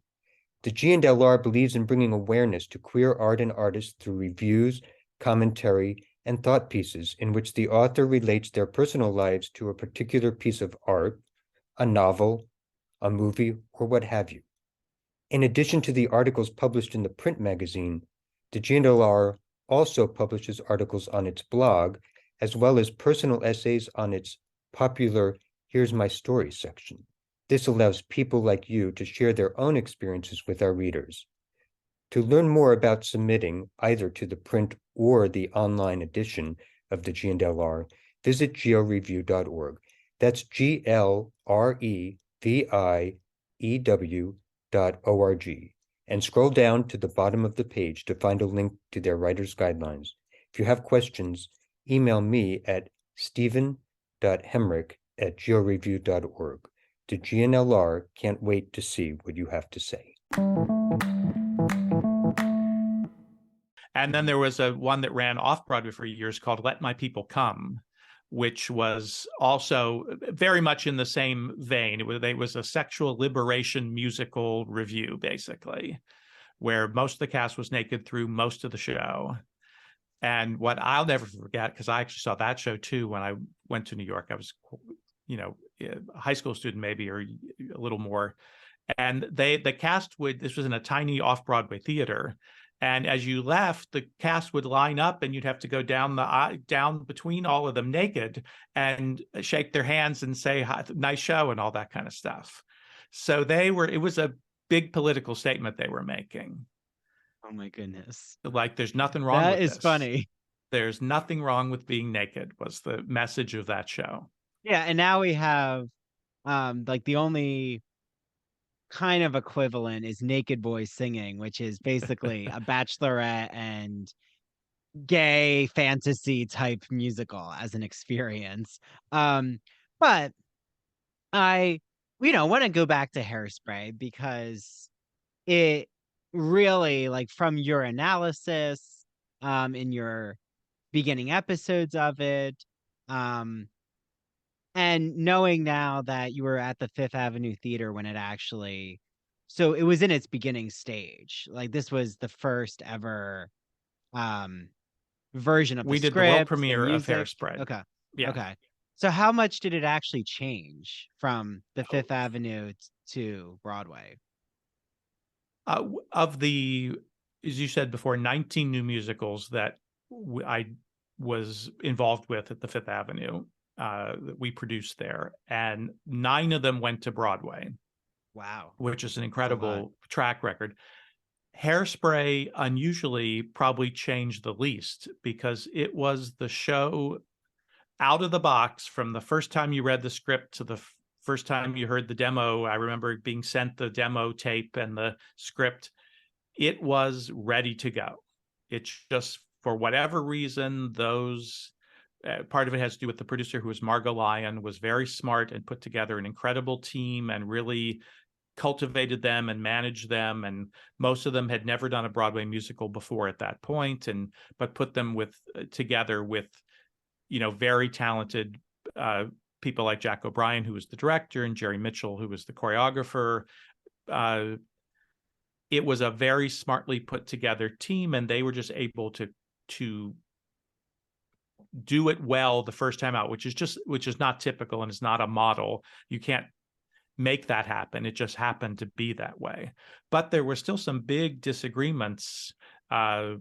The G&LR believes in bringing awareness to queer art and artists through reviews, commentary, and thought pieces in which the author relates their personal lives to a particular piece of art, a novel, a movie, or what have you. In addition to the articles published in the print magazine, the G&LR also publishes articles on its blog, as well as personal essays on its popular Here's My Story section. This allows people like you to share their own experiences with our readers. To learn more about submitting either to the print or the online edition of the G&LR, visit georeview.org. That's GLREVIEW.org. And scroll down to the bottom of the page to find a link to their writer's guidelines. If you have questions, email me at stephen.hemrick@georeview.org. The GNLR can't wait to see what you have to say. And then there was a one that ran off Broadway for years called Let My People Come, which was also very much in the same vein. It was a sexual liberation musical review, basically, where most of the cast was naked through most of the show. And what I'll never forget, because I actually saw that show too when I went to New York. I was, a high school student maybe, or a little more. And the cast this was in a tiny off-Broadway theater. And as you left, the cast would line up and you'd have to go down between all of them naked and shake their hands and say, "Hi, nice show," and all that kind of stuff. So it was a big political statement they were making. Oh my goodness. Like, there's nothing wrong That with is this. funny. There's nothing wrong with being naked was the message of that show. Yeah, and now we have like the only kind of equivalent is Naked Boys Singing, which is basically a bachelorette and gay fantasy type musical as an experience. But I, want to go back to Hairspray because it really, like, from your analysis, in your beginning episodes of it, um, and knowing now that you were at the Fifth Avenue Theater when it actually, so it was in its beginning stage. Like this was the first ever um version of the We did the world script, the premiere of music. Hairspray. Okay. Yeah. Okay. So how much did it actually change from the Fifth Avenue to Broadway? Of the, as you said before, 19 new musicals that I was involved with at the Fifth Avenue that we produced there, and 9 of them went to Broadway, Wow. which is an That's a lot. incredible track record. Hairspray unusually probably changed the least because it was the show out of the box from the first time you read the script to the first time you heard the demo. I remember being sent the demo tape and the script. It was ready to go. It just for whatever reason, those part of it has to do with the producer, who was Margot Lyon, was very smart and put together an incredible team and really cultivated them and managed them. And most of them had never done a Broadway musical before at that point, but put them together with, very talented people like Jack O'Brien, who was the director, and Jerry Mitchell, who was the choreographer. It was a very smartly put together team, and they were just able to do it well the first time out, which is not typical and is not a model. You can't make that happen. It just happened to be that way. But there were still some big disagreements because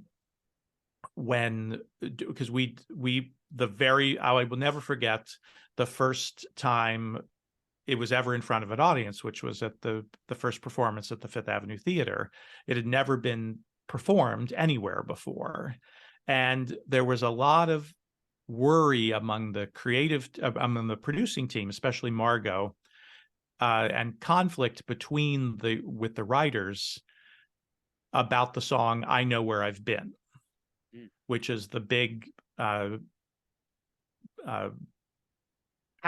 I will never forget the first time it was ever in front of an audience, which was at the first performance at the Fifth Avenue Theater. It had never been performed anywhere before. And there was a lot of worry among the producing team, especially Margot, and conflict with the writers about the song "I Know Where I've Been," which is the big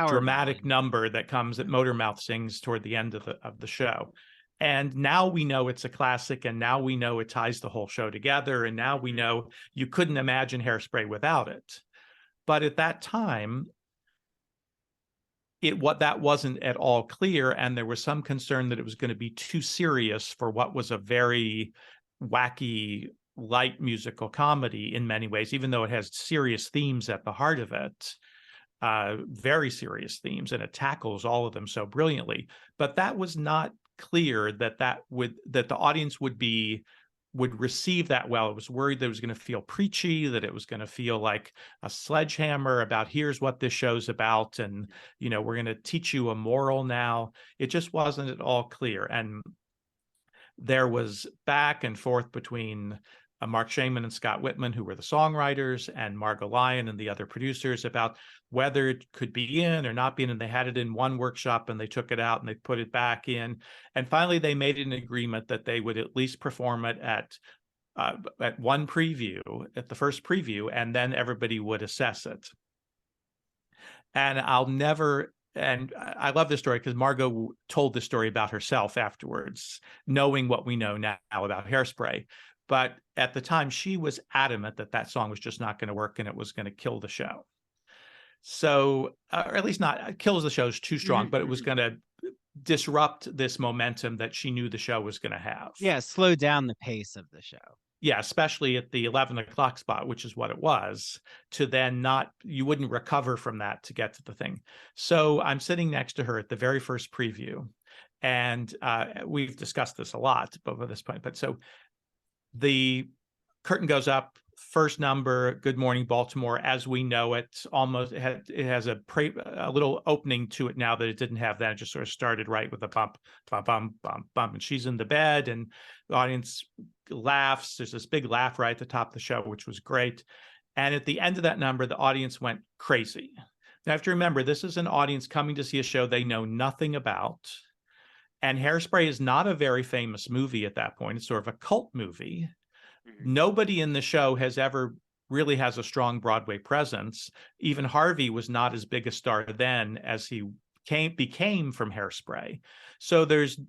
dramatic number that Motormouth sings toward the end of the show. And now we know it's a classic, and now we know it ties the whole show together, and now we know you couldn't imagine Hairspray without it. But at that time, that wasn't at all clear, and there was some concern that it was going to be too serious for what was a very wacky, light musical comedy in many ways, even though it has serious themes at the heart of it, very serious themes, and it tackles all of them so brilliantly. But that was not clear that the audience would receive that well. It was worried that it was going to feel preachy, that it was going to feel like a sledgehammer about, here's what this show's about, and we're going to teach you a moral now. It just wasn't at all clear. And there was back and forth between Mark Shaman and Scott Whitman, who were the songwriters, and Margot Lyon and the other producers, about whether it could be in or not be in. And they had it in one workshop, and they took it out and they put it back in. And finally, they made an agreement that they would at least perform it at one preview, at the first preview, and then everybody would assess it. And I love this story because Margot told this story about herself afterwards, knowing what we know now about Hairspray. But at the time, she was adamant that song was just not going to work, and it was going to kill the show. So, or at least not kills the show is too strong, but it was going to disrupt this momentum that she knew the show was going to have. Yeah, slow down the pace of the show. Yeah, especially at the 11 o'clock spot, which is what it was, to then you wouldn't recover from that to get to the thing. So I'm sitting next to her at the very first preview, and we've discussed this a lot by this point. But so the curtain goes up, first number, Good Morning Baltimore, as we know it. Almost it has a little opening to it now that it didn't have then. It just sort of started right with a bump, bump, bump, bump, bump, and she's in the bed, and the audience laughs. There's this big laugh right at the top of the show, which was great. And at the end of that number, the audience went crazy. Now, you have to remember, this is an audience coming to see a show they know nothing about. And Hairspray is not a very famous movie at that point. It's sort of a cult movie. Nobody in the show has a strong Broadway presence. Even Harvey was not as big a star then as he became from Hairspray. So there's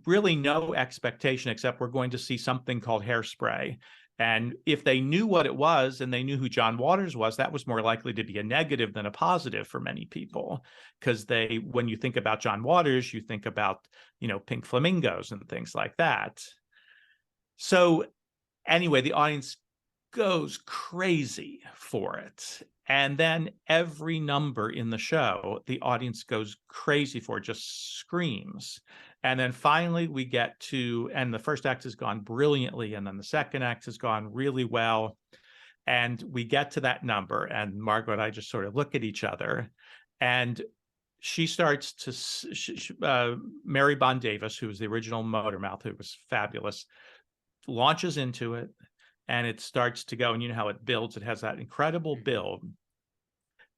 really no expectation except we're going to see something called Hairspray. And if they knew what it was and they knew who John Waters was, that was more likely to be a negative than a positive for many people. Because when you think about John Waters, you think about, Pink Flamingos and things like that. So anyway, the audience goes crazy for it. And then every number in the show, the audience goes crazy for it, just screams. And then finally we get to, and the first act has gone brilliantly, and then the second act has gone really well. And we get to that number, and Margot and I just sort of look at each other, and she starts to, Mary Bond Davis, who was the original Motormouth, who was fabulous, launches into it, and it starts to go, and you know how it builds. It has that incredible build.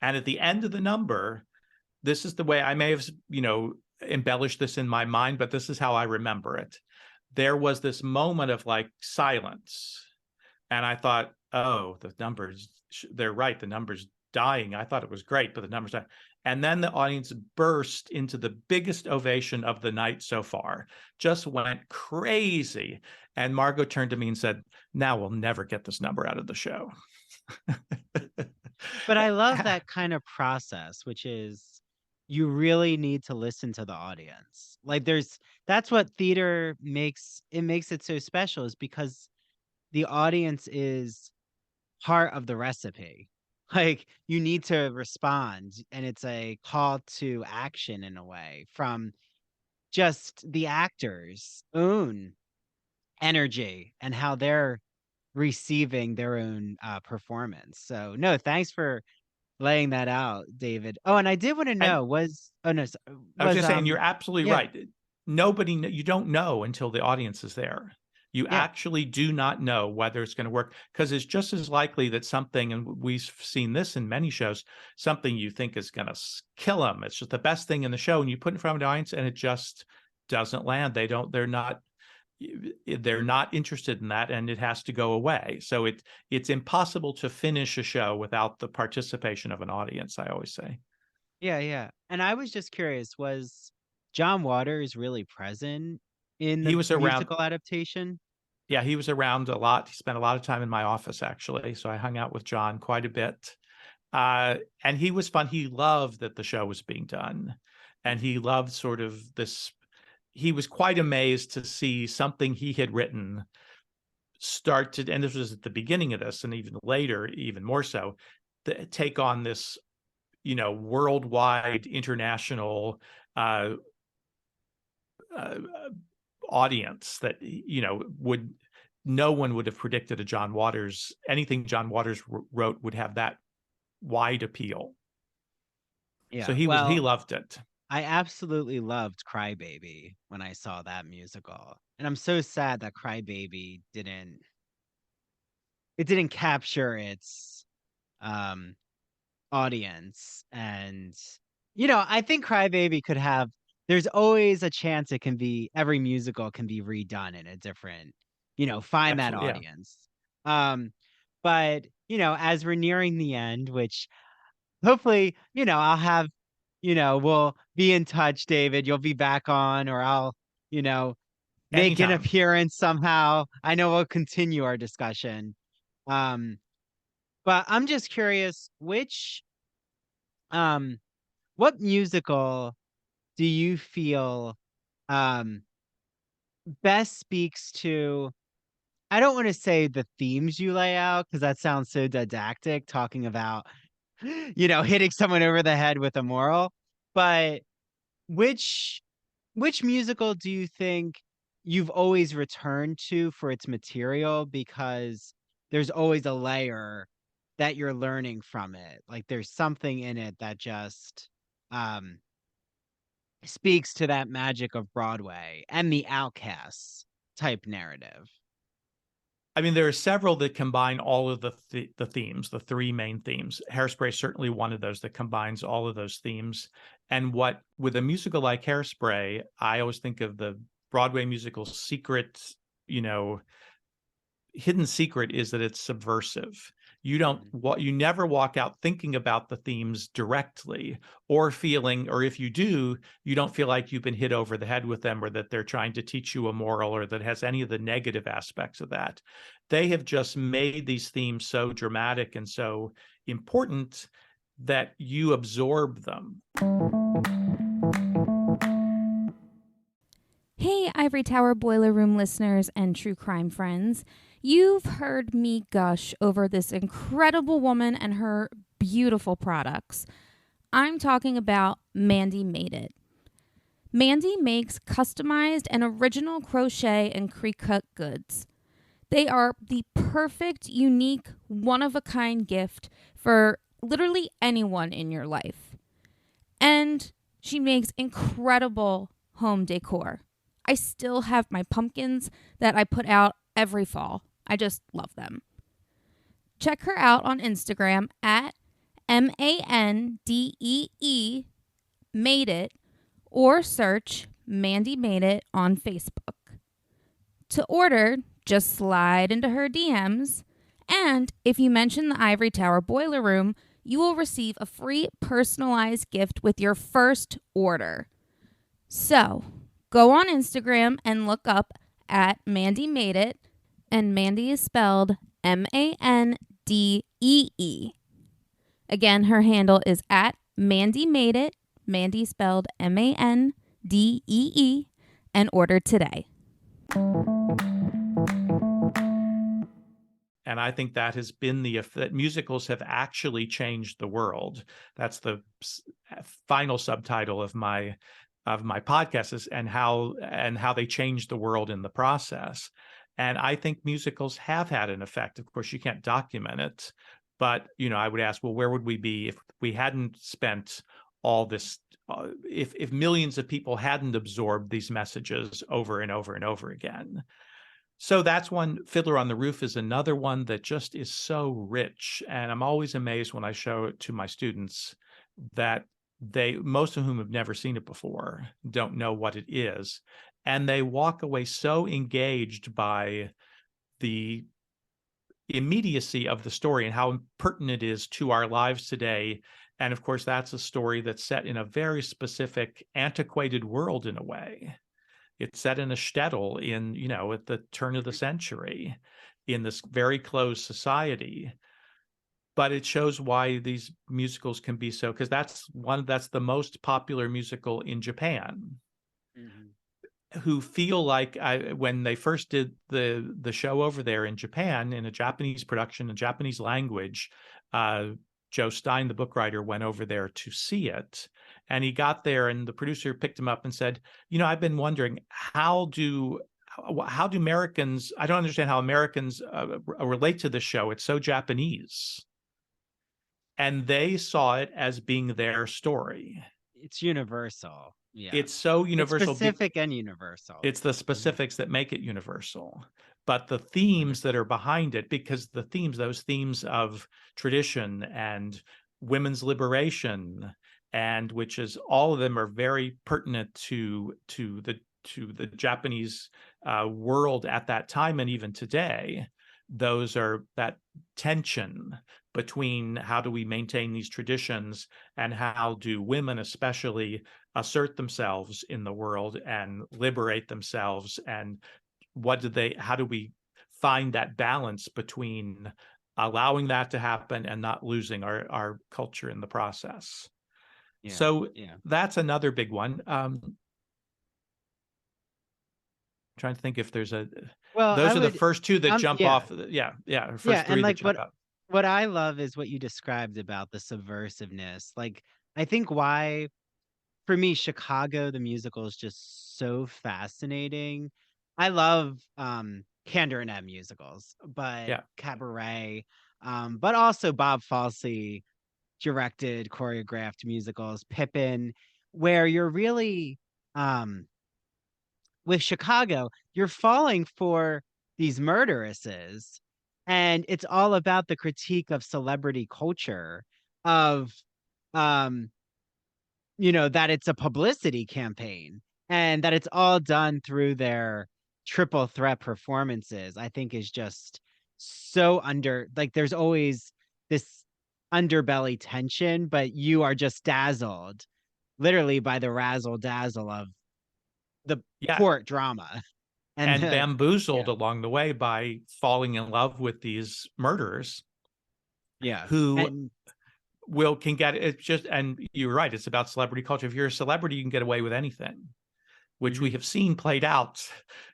And at the end of the number, this is the way I may have, embellished this in my mind, but this is how I remember it. There was this moment of like silence. And I thought, oh, the numbers, they're right. The numbers dying. I thought it was great, but the numbers dying. And then the audience burst into the biggest ovation of the night so far, just went crazy. And Margot turned to me and said, now we'll never get this number out of the show. But I love that kind of process, which is you really need to listen to the audience. Like that's what theater makes it so special, is because the audience is part of the recipe. Like you need to respond, and it's a call to action in a way from just the actors' own energy and how they're receiving their own performance. So no, thanks for laying that out, David. Oh, and I did want to And know I was just saying, you're absolutely yeah, right. You don't know until the audience is there. You yeah, actually do not know whether it's going to work, because it's just as likely that something, and we've seen this in many shows, something you think is going to kill them. It's just the best thing in the show, and you put it in front of the audience, and it just doesn't land. They're not interested in that, and it has to go away. So it's impossible to finish a show without the participation of an audience, I always say. yeah. And I was just curious, was John Waters really present in He the was around. musical adaptation? Yeah, he was around a lot. He spent a lot of time in my office, actually. So I hung out with John quite a bit. And he was fun. He loved that the show was being done. And he loved sort of this. He was quite amazed to see something he had written start to, and this was at the beginning of this, and even later, even more so, take on this, worldwide, international audience that no one would have predicted anything John Waters wrote would have that wide appeal. Yeah. So he Well, loved it. I absolutely loved Crybaby when I saw that musical. And I'm so sad that Crybaby didn't capture its um audience. And I think Crybaby could have, there's always a chance every musical can be redone in a different, find that Absolutely, yeah. audience. Um but as we're nearing the end, which hopefully, I'll have, we'll be in touch, David. You'll be back on, or I'll, you know, make an Anytime. appearance somehow. I know we'll continue our discussion. Um, but I'm just curious, um, what musical do you feel um best speaks to, I don't want to say the themes you lay out, because that sounds so didactic, talking about, hitting someone over the head with a moral, but which which musical do you think you've always returned to for its material, because there's always a layer that you're learning from it? Like there's something in it that just um speaks to that magic of Broadway and the outcasts type narrative. I mean, there are several that combine all of the themes, the three main themes. Hairspray is certainly one of those that combines all of those themes. And with a musical like Hairspray, I always think of the Broadway musical secret, hidden secret is that it's subversive. You never walk out thinking about the themes directly, or if you do, you don't feel like you've been hit over the head with them, or that they're trying to teach you a moral, or that has any of the negative aspects of that. They have just made these themes so dramatic and so important that you absorb them. Hey, Ivory Tower Boiler Room listeners and true crime friends. You've heard me gush over this incredible woman and her beautiful products. I'm talking about Mandy Made It. Mandy makes customized and original crochet and pre-cut goods. They are the perfect, unique, one-of-a-kind gift for literally anyone in your life. And she makes incredible home decor. I still have my pumpkins that I put out every fall. I just love them. Check her out on Instagram at MANDEE Made It, or search Mandy Made It on Facebook. To order, just slide into her DMs And if you mention the Ivory Tower Boiler Room, you will receive a free personalized gift with your first order. So, go on Instagram and look up at Mandy Made It, and Mandy is spelled Mandee. Again, her handle is at Mandy Made It, Mandy spelled Mandee, and order today. And I think that has been that musicals have actually changed the world. That's the final subtitle of my podcast, is and how they changed the world in the process. And I think musicals have had an effect. Of course, you can't document it, but I would ask, well, where would we be if we hadn't spent all this? If millions of people hadn't absorbed these messages over and over and over again. So that's one. Fiddler on the Roof is another one that just is so rich. And I'm always amazed when I show it to my students that most of whom have never seen it before, don't know what it is. And they walk away so engaged by the immediacy of the story and how pertinent it is to our lives today. And of course, that's a story that's set in a very specific, antiquated world in a way. It's set in a shtetl at the turn of the century in this very closed society. But it shows why these musicals can be so, because that's the most popular musical in Japan. Mm-hmm. Who feel like when they first did the show over there in Japan in a Japanese production in Japanese language, Joe Stein, the book writer, went over there to see it. And he got there and the producer picked him up and said, I've been wondering, how do Americans, I don't understand how Americans relate to this show. It's so Japanese. And they saw it as being their story. It's universal. Yeah. It's so universal. It's specific and universal. It's the specifics that make it universal. But the themes that are behind it, because those themes of tradition and women's liberation, and which is all of them are very pertinent to the Japanese world at that time and even today. Those are that tension between how do we maintain these traditions and how do women especially assert themselves in the world and liberate themselves, and how do we find that balance between allowing that to happen and not losing our culture in the process. Yeah, so that's another big one. Trying to think if there's those are the first two that jump off. First three that jump out. What I love is what you described about the subversiveness. Like, I think why, for me, Chicago, the musical, is just so fascinating. I love Candor and Ebb musicals, but Cabaret, but also Bob Fosse directed, choreographed musicals, Pippin, where you're really, with Chicago, you're falling for these murderesses. And it's all about the critique of celebrity culture, of, that it's a publicity campaign and that it's all done through their triple threat performances. I think is just so there's always this underbelly tension, but you are just dazzled literally by the razzle dazzle of the court drama. And bamboozled along the way by falling in love with these murderers. Yeah. Who can get it just, and you're right, it's about celebrity culture. If you're a celebrity, you can get away with anything, which we have seen played out.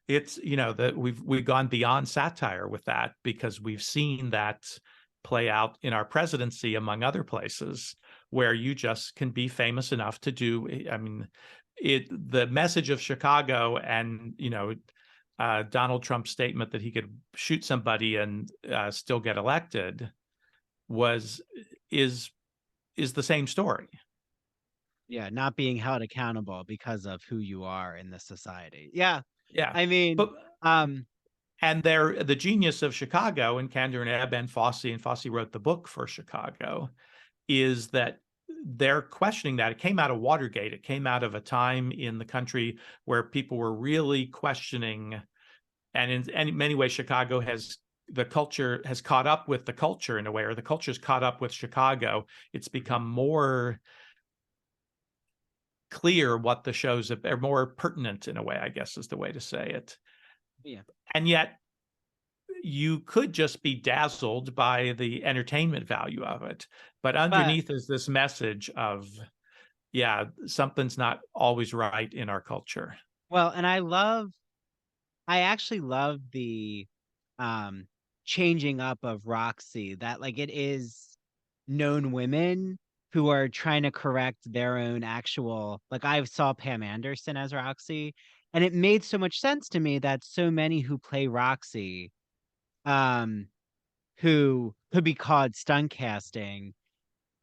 It's, that we've gone beyond satire with that, because we've seen that play out in our presidency, among other places, where you just can be famous enough to do, the message of Chicago and, Donald Trump's statement that he could shoot somebody and still get elected is the same story. Yeah, not being held accountable because of who you are in the society. Yeah. And they're the genius of Chicago, and Candor and Ebb and Fosse wrote the book for Chicago, is that they're questioning that. It came out of Watergate. It came out of a time in the country where people were really questioning, and in many ways, Chicago has the culture has caught up with the culture in a way, or the culture's caught up with Chicago. It's become more clear what the shows are, more pertinent in a way, I guess is the way to say it. Yeah. And yet you could just be dazzled by the entertainment value of it. But underneath is this message of, yeah, something's not always right in our culture. Well, and I actually love the changing up of Roxy, that like it is known women who are trying to correct their own actual, like I saw Pam Anderson as Roxy, and it made so much sense to me that so many who play Roxy um who could be called stunt casting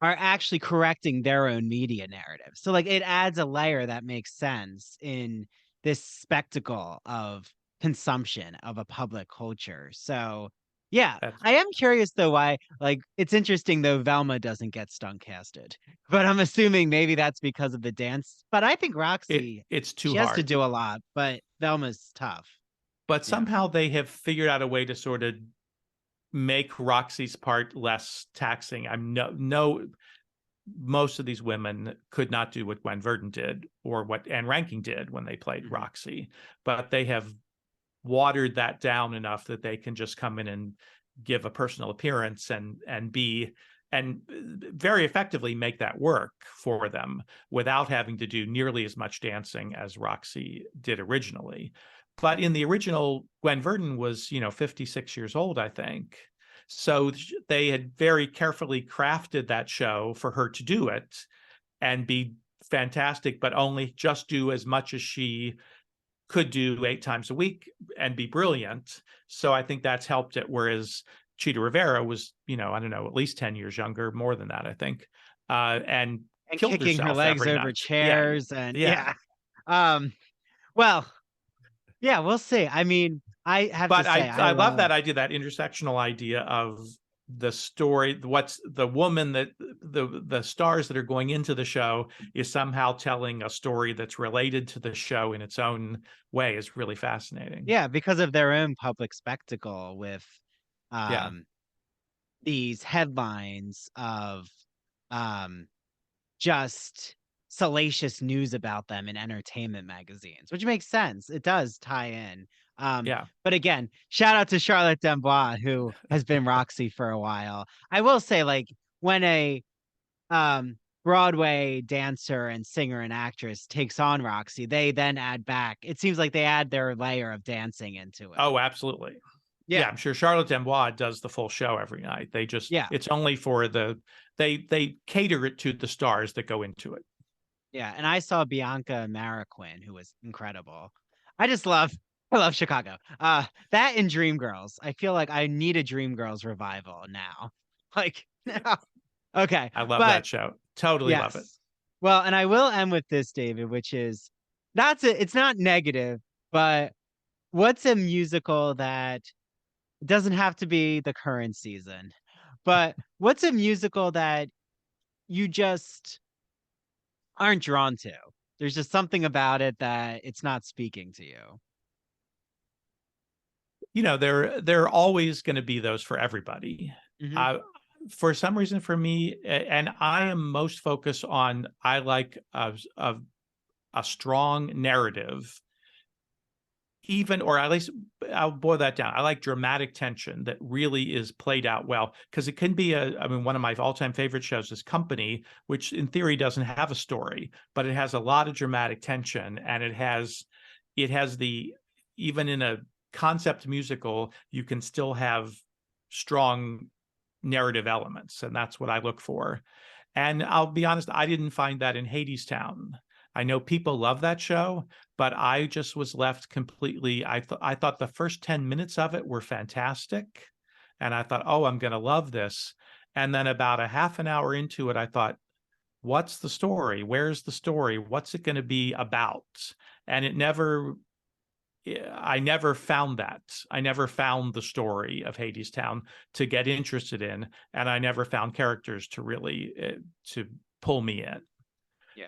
are actually correcting their own media narrative. So like it adds a layer that makes sense in this spectacle of consumption of a public culture. So yeah, That's I am curious though why, like it's interesting though Velma doesn't get stunt casted. But I'm assuming maybe that's because of the dance. But I think Roxy, it's too she has to hard. do a lot, but Velma's tough. But Yeah. somehow they have figured out a way to sort of make Roxy's part less taxing. I'm no most of these women could not do what Gwen Verdon did or what Anne Rankin did when they played Roxy, but they have watered that down enough that they can just come in and give a personal appearance and be and very effectively make that work for them without having to do nearly as much dancing as Roxy did originally. But in the original, Gwen Verdon was, 56 years old, I think. So they had very carefully crafted that show for her to do it and be fantastic, but only just do as much as she could do 8 times a week and be brilliant. So I think that's helped it. Whereas Chita Rivera was, I don't know, at least 10 years younger, more than that, I think, and killed kicking her herself legs every over night. chairs and Yeah. Well, yeah, we'll see. I mean, I have to But say, I I love love. that idea, that intersectional idea of the story. What's the woman that the stars that are going into the show is somehow telling a story that's related to the show in its own way is really fascinating. Yeah, because of their own public spectacle with Yeah. these headlines of um just salacious news about them in entertainment magazines, which makes sense. It does tie in. Yeah. But again, shout out to Charlotte Dembois, who has been Roxy for a while. I will say, like, when a Broadway dancer and singer and actress takes on Roxy, they then add back. It seems like they add their layer of dancing into it. Oh, absolutely. Yeah, I'm sure Charlotte Dembois does the full show every night. They just, it's only for they cater it to the stars that go into it. Yeah, and I saw Bianca Mariquin, who was incredible. I love Chicago. That and Dreamgirls. I feel like I need a Dreamgirls revival now. Like, now. Okay. I love that show. Totally love it. Well, and I will end with this, David, which is it's not negative, but what's a musical that doesn't have to be the current season, but what's a musical that you just aren't drawn to? There's just something about it that it's not speaking to you. There are always going to be those for everybody. For some reason, for me, and I am most focused on, I like a strong narrative, or at least I'll boil that down. I like dramatic tension that really is played out well, because it can be one of my all-time favorite shows is Company, which in theory doesn't have a story, but it has a lot of dramatic tension, and it has even in a concept musical, you can still have strong narrative elements, and that's what I look for. And I'll be honest, I didn't find that in Hadestown. I know people love that show, but I just was left completely. I thought the first 10 minutes of it were fantastic, and I thought, oh, I'm going to love this. And then about a half an hour into it, I thought, what's the story? Where's the story? What's it going to be about? And I never found that. I never found the story of Hadestown to get interested in, and I never found characters to really to pull me in.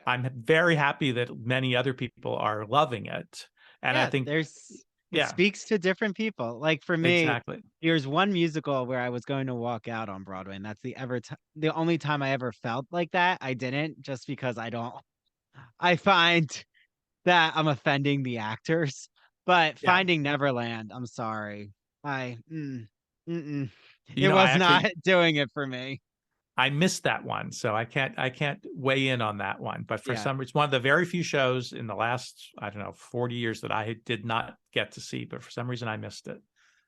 I'm very happy that many other people are loving it, and I think It Yeah, speaks to different people. Like for me, exactly. there's one musical where I was going to walk out on Broadway, and that's the only time I ever felt like that. I didn't, just because I find that I'm offending the actors. But Yeah. Finding Neverland, I'm sorry. I mm-mm. You It know, I was actually not doing it for me. I missed that one, so I can't weigh in on that one. But for Yeah. some, it's one of the very few shows in the last, I don't know, 40 years that I did not get to see, but for some reason I missed it.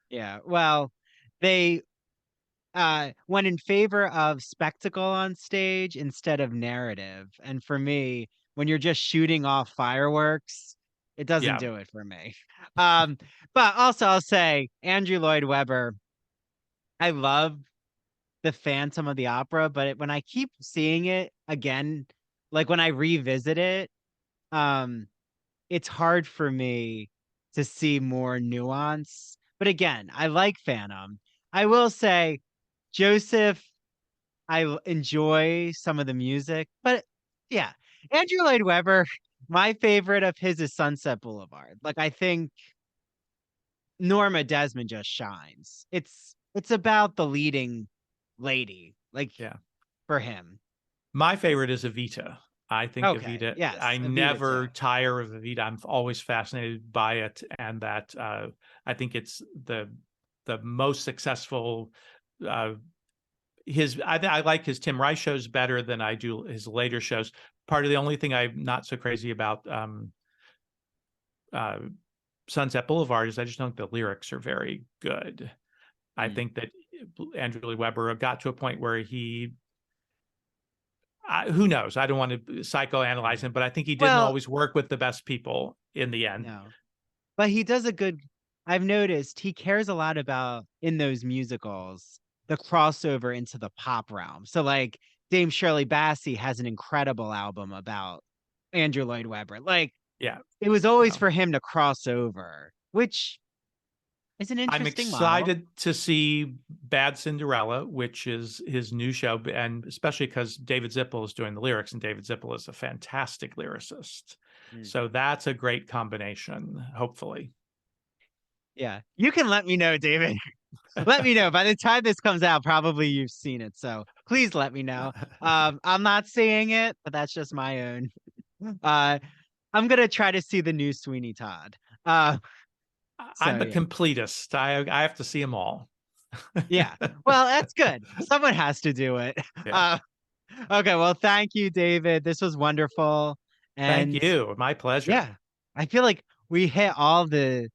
Yeah. Well, they went in favor of spectacle on stage instead of narrative. And for me, when you're just shooting off fireworks, it doesn't Yeah. do it for me. Um, but also I'll say Andrew Lloyd Webber, I love the Phantom of the Opera, but when I keep seeing it again, like when I revisit it, um, it's hard for me to see more nuance. But again, I like Phantom. I will say, Joseph, enjoy some of the music, but yeah, Andrew Lloyd Webber, my favorite of his is Sunset Boulevard. Like I think Norma Desmond just shines. It's about the leading lady, like Yeah. for him. My favorite is Evita. I think Okay, Evita, yes, I Evita never too. tire of Evita. I'm always fascinated by it. And that I think it's the most successful I like his Tim Rice shows better than I do his later shows. Part of the only thing I'm not so crazy about uh, Sunset Boulevard is I just don't think the lyrics are very good. I Mm. think that Andrew Lloyd Webber got to a point where who knows? I don't want to psychoanalyze him, but I think he didn't Well, always work with the best people in the end. no. But he does a good I've noticed he cares a lot about in those musicals the crossover into the pop realm. So like Dame Shirley Bassey has an incredible album about Andrew Lloyd Webber. Like Yeah. it was always No. for him to cross over, which is an I'm interesting model. excited to see Bad Cinderella, which is his new show, and especially because David Zippel is doing the lyrics, and David Zippel is a fantastic lyricist. Mm. So that's a great combination, hopefully. Yeah. You can let me know, David. Let me know. By the time this comes out, probably you've seen it. So please let me know. I'm not seeing it, but that's just my own. Uh, I'm gonna try to see the new Sweeney Todd. Uh, so I'm a yeah, completist. I have to see them all. yeah. Well, that's good. Someone has to do it. Yeah. Uh, okay. Well, thank you, David. This was wonderful. Thank And you. My pleasure. yeah, I feel like we hit all the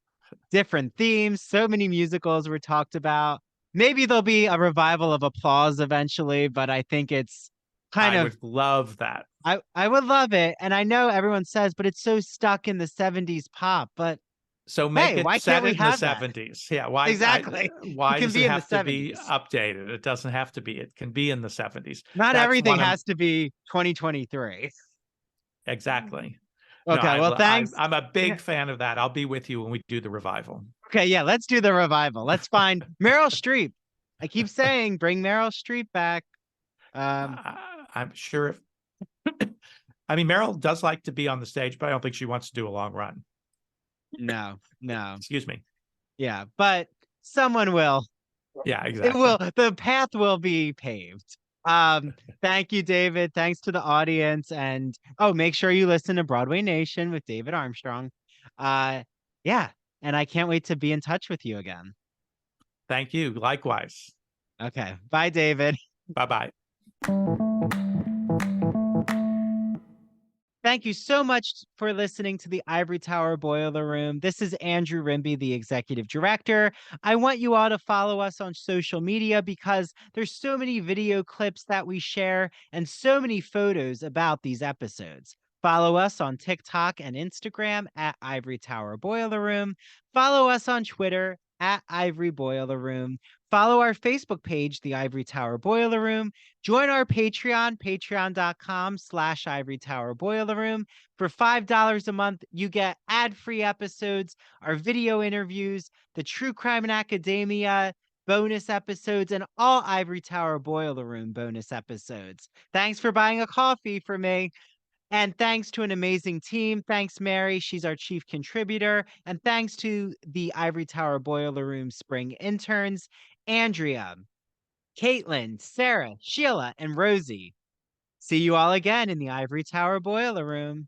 different themes. So many musicals were talked about. Maybe there'll be a revival of Applause eventually, but I think it's kind I of would love that. I would love it. And I know everyone says, but it's so stuck in the 70s pop. But So make hey, it why can't set we it in the have that? 70s. Yeah. Exactly. It Why can does be it in the have to be 70s. updated? It doesn't have to be. It can be in the 70s. Not That's everything one of has to be 2023. exactly. No, Okay, well, thanks. I'm a Yeah. big fan of that. I'll be with you when we do the revival. Okay, yeah, let's do the revival. Let's find Meryl Streep. I keep saying bring Meryl Streep back. I'm sure if I mean Meryl does like to be on the stage, but I don't think she wants to do a long run. No, no. Excuse me. Yeah, but someone will. Yeah, It exactly. will, the path will be paved. Thank you, David. Thanks to the audience. And oh, make sure you listen to Broadway Nation with David Armstrong. Yeah, and I can't wait to be in touch with you again. Thank you. Likewise. Okay. Bye, David. Bye-bye. Thank you so much for listening to the Ivory Tower Boiler Room. This is Andrew Rimby, the executive director. I want you all to follow us on social media because there's so many video clips that we share and so many photos about these episodes. Follow us on TikTok and Instagram at Ivory Tower Boiler Room. Follow us on Twitter at Ivory Boiler Room. Follow our Facebook page, The Ivory Tower Boiler Room. Join our Patreon, patreon.com/Ivory Tower Boiler Room. For $5 a month, you get ad-free episodes, our video interviews, the True Crime and Academia bonus episodes, and all Ivory Tower Boiler Room bonus episodes. Thanks for buying a coffee for me. And thanks to an amazing team. Thanks, Mary. She's our chief contributor. And thanks to the Ivory Tower Boiler Room Spring interns, Andrea, Caitlin, Sarah, Sheila, and Rosie. See you all again in the Ivory Tower Boiler Room.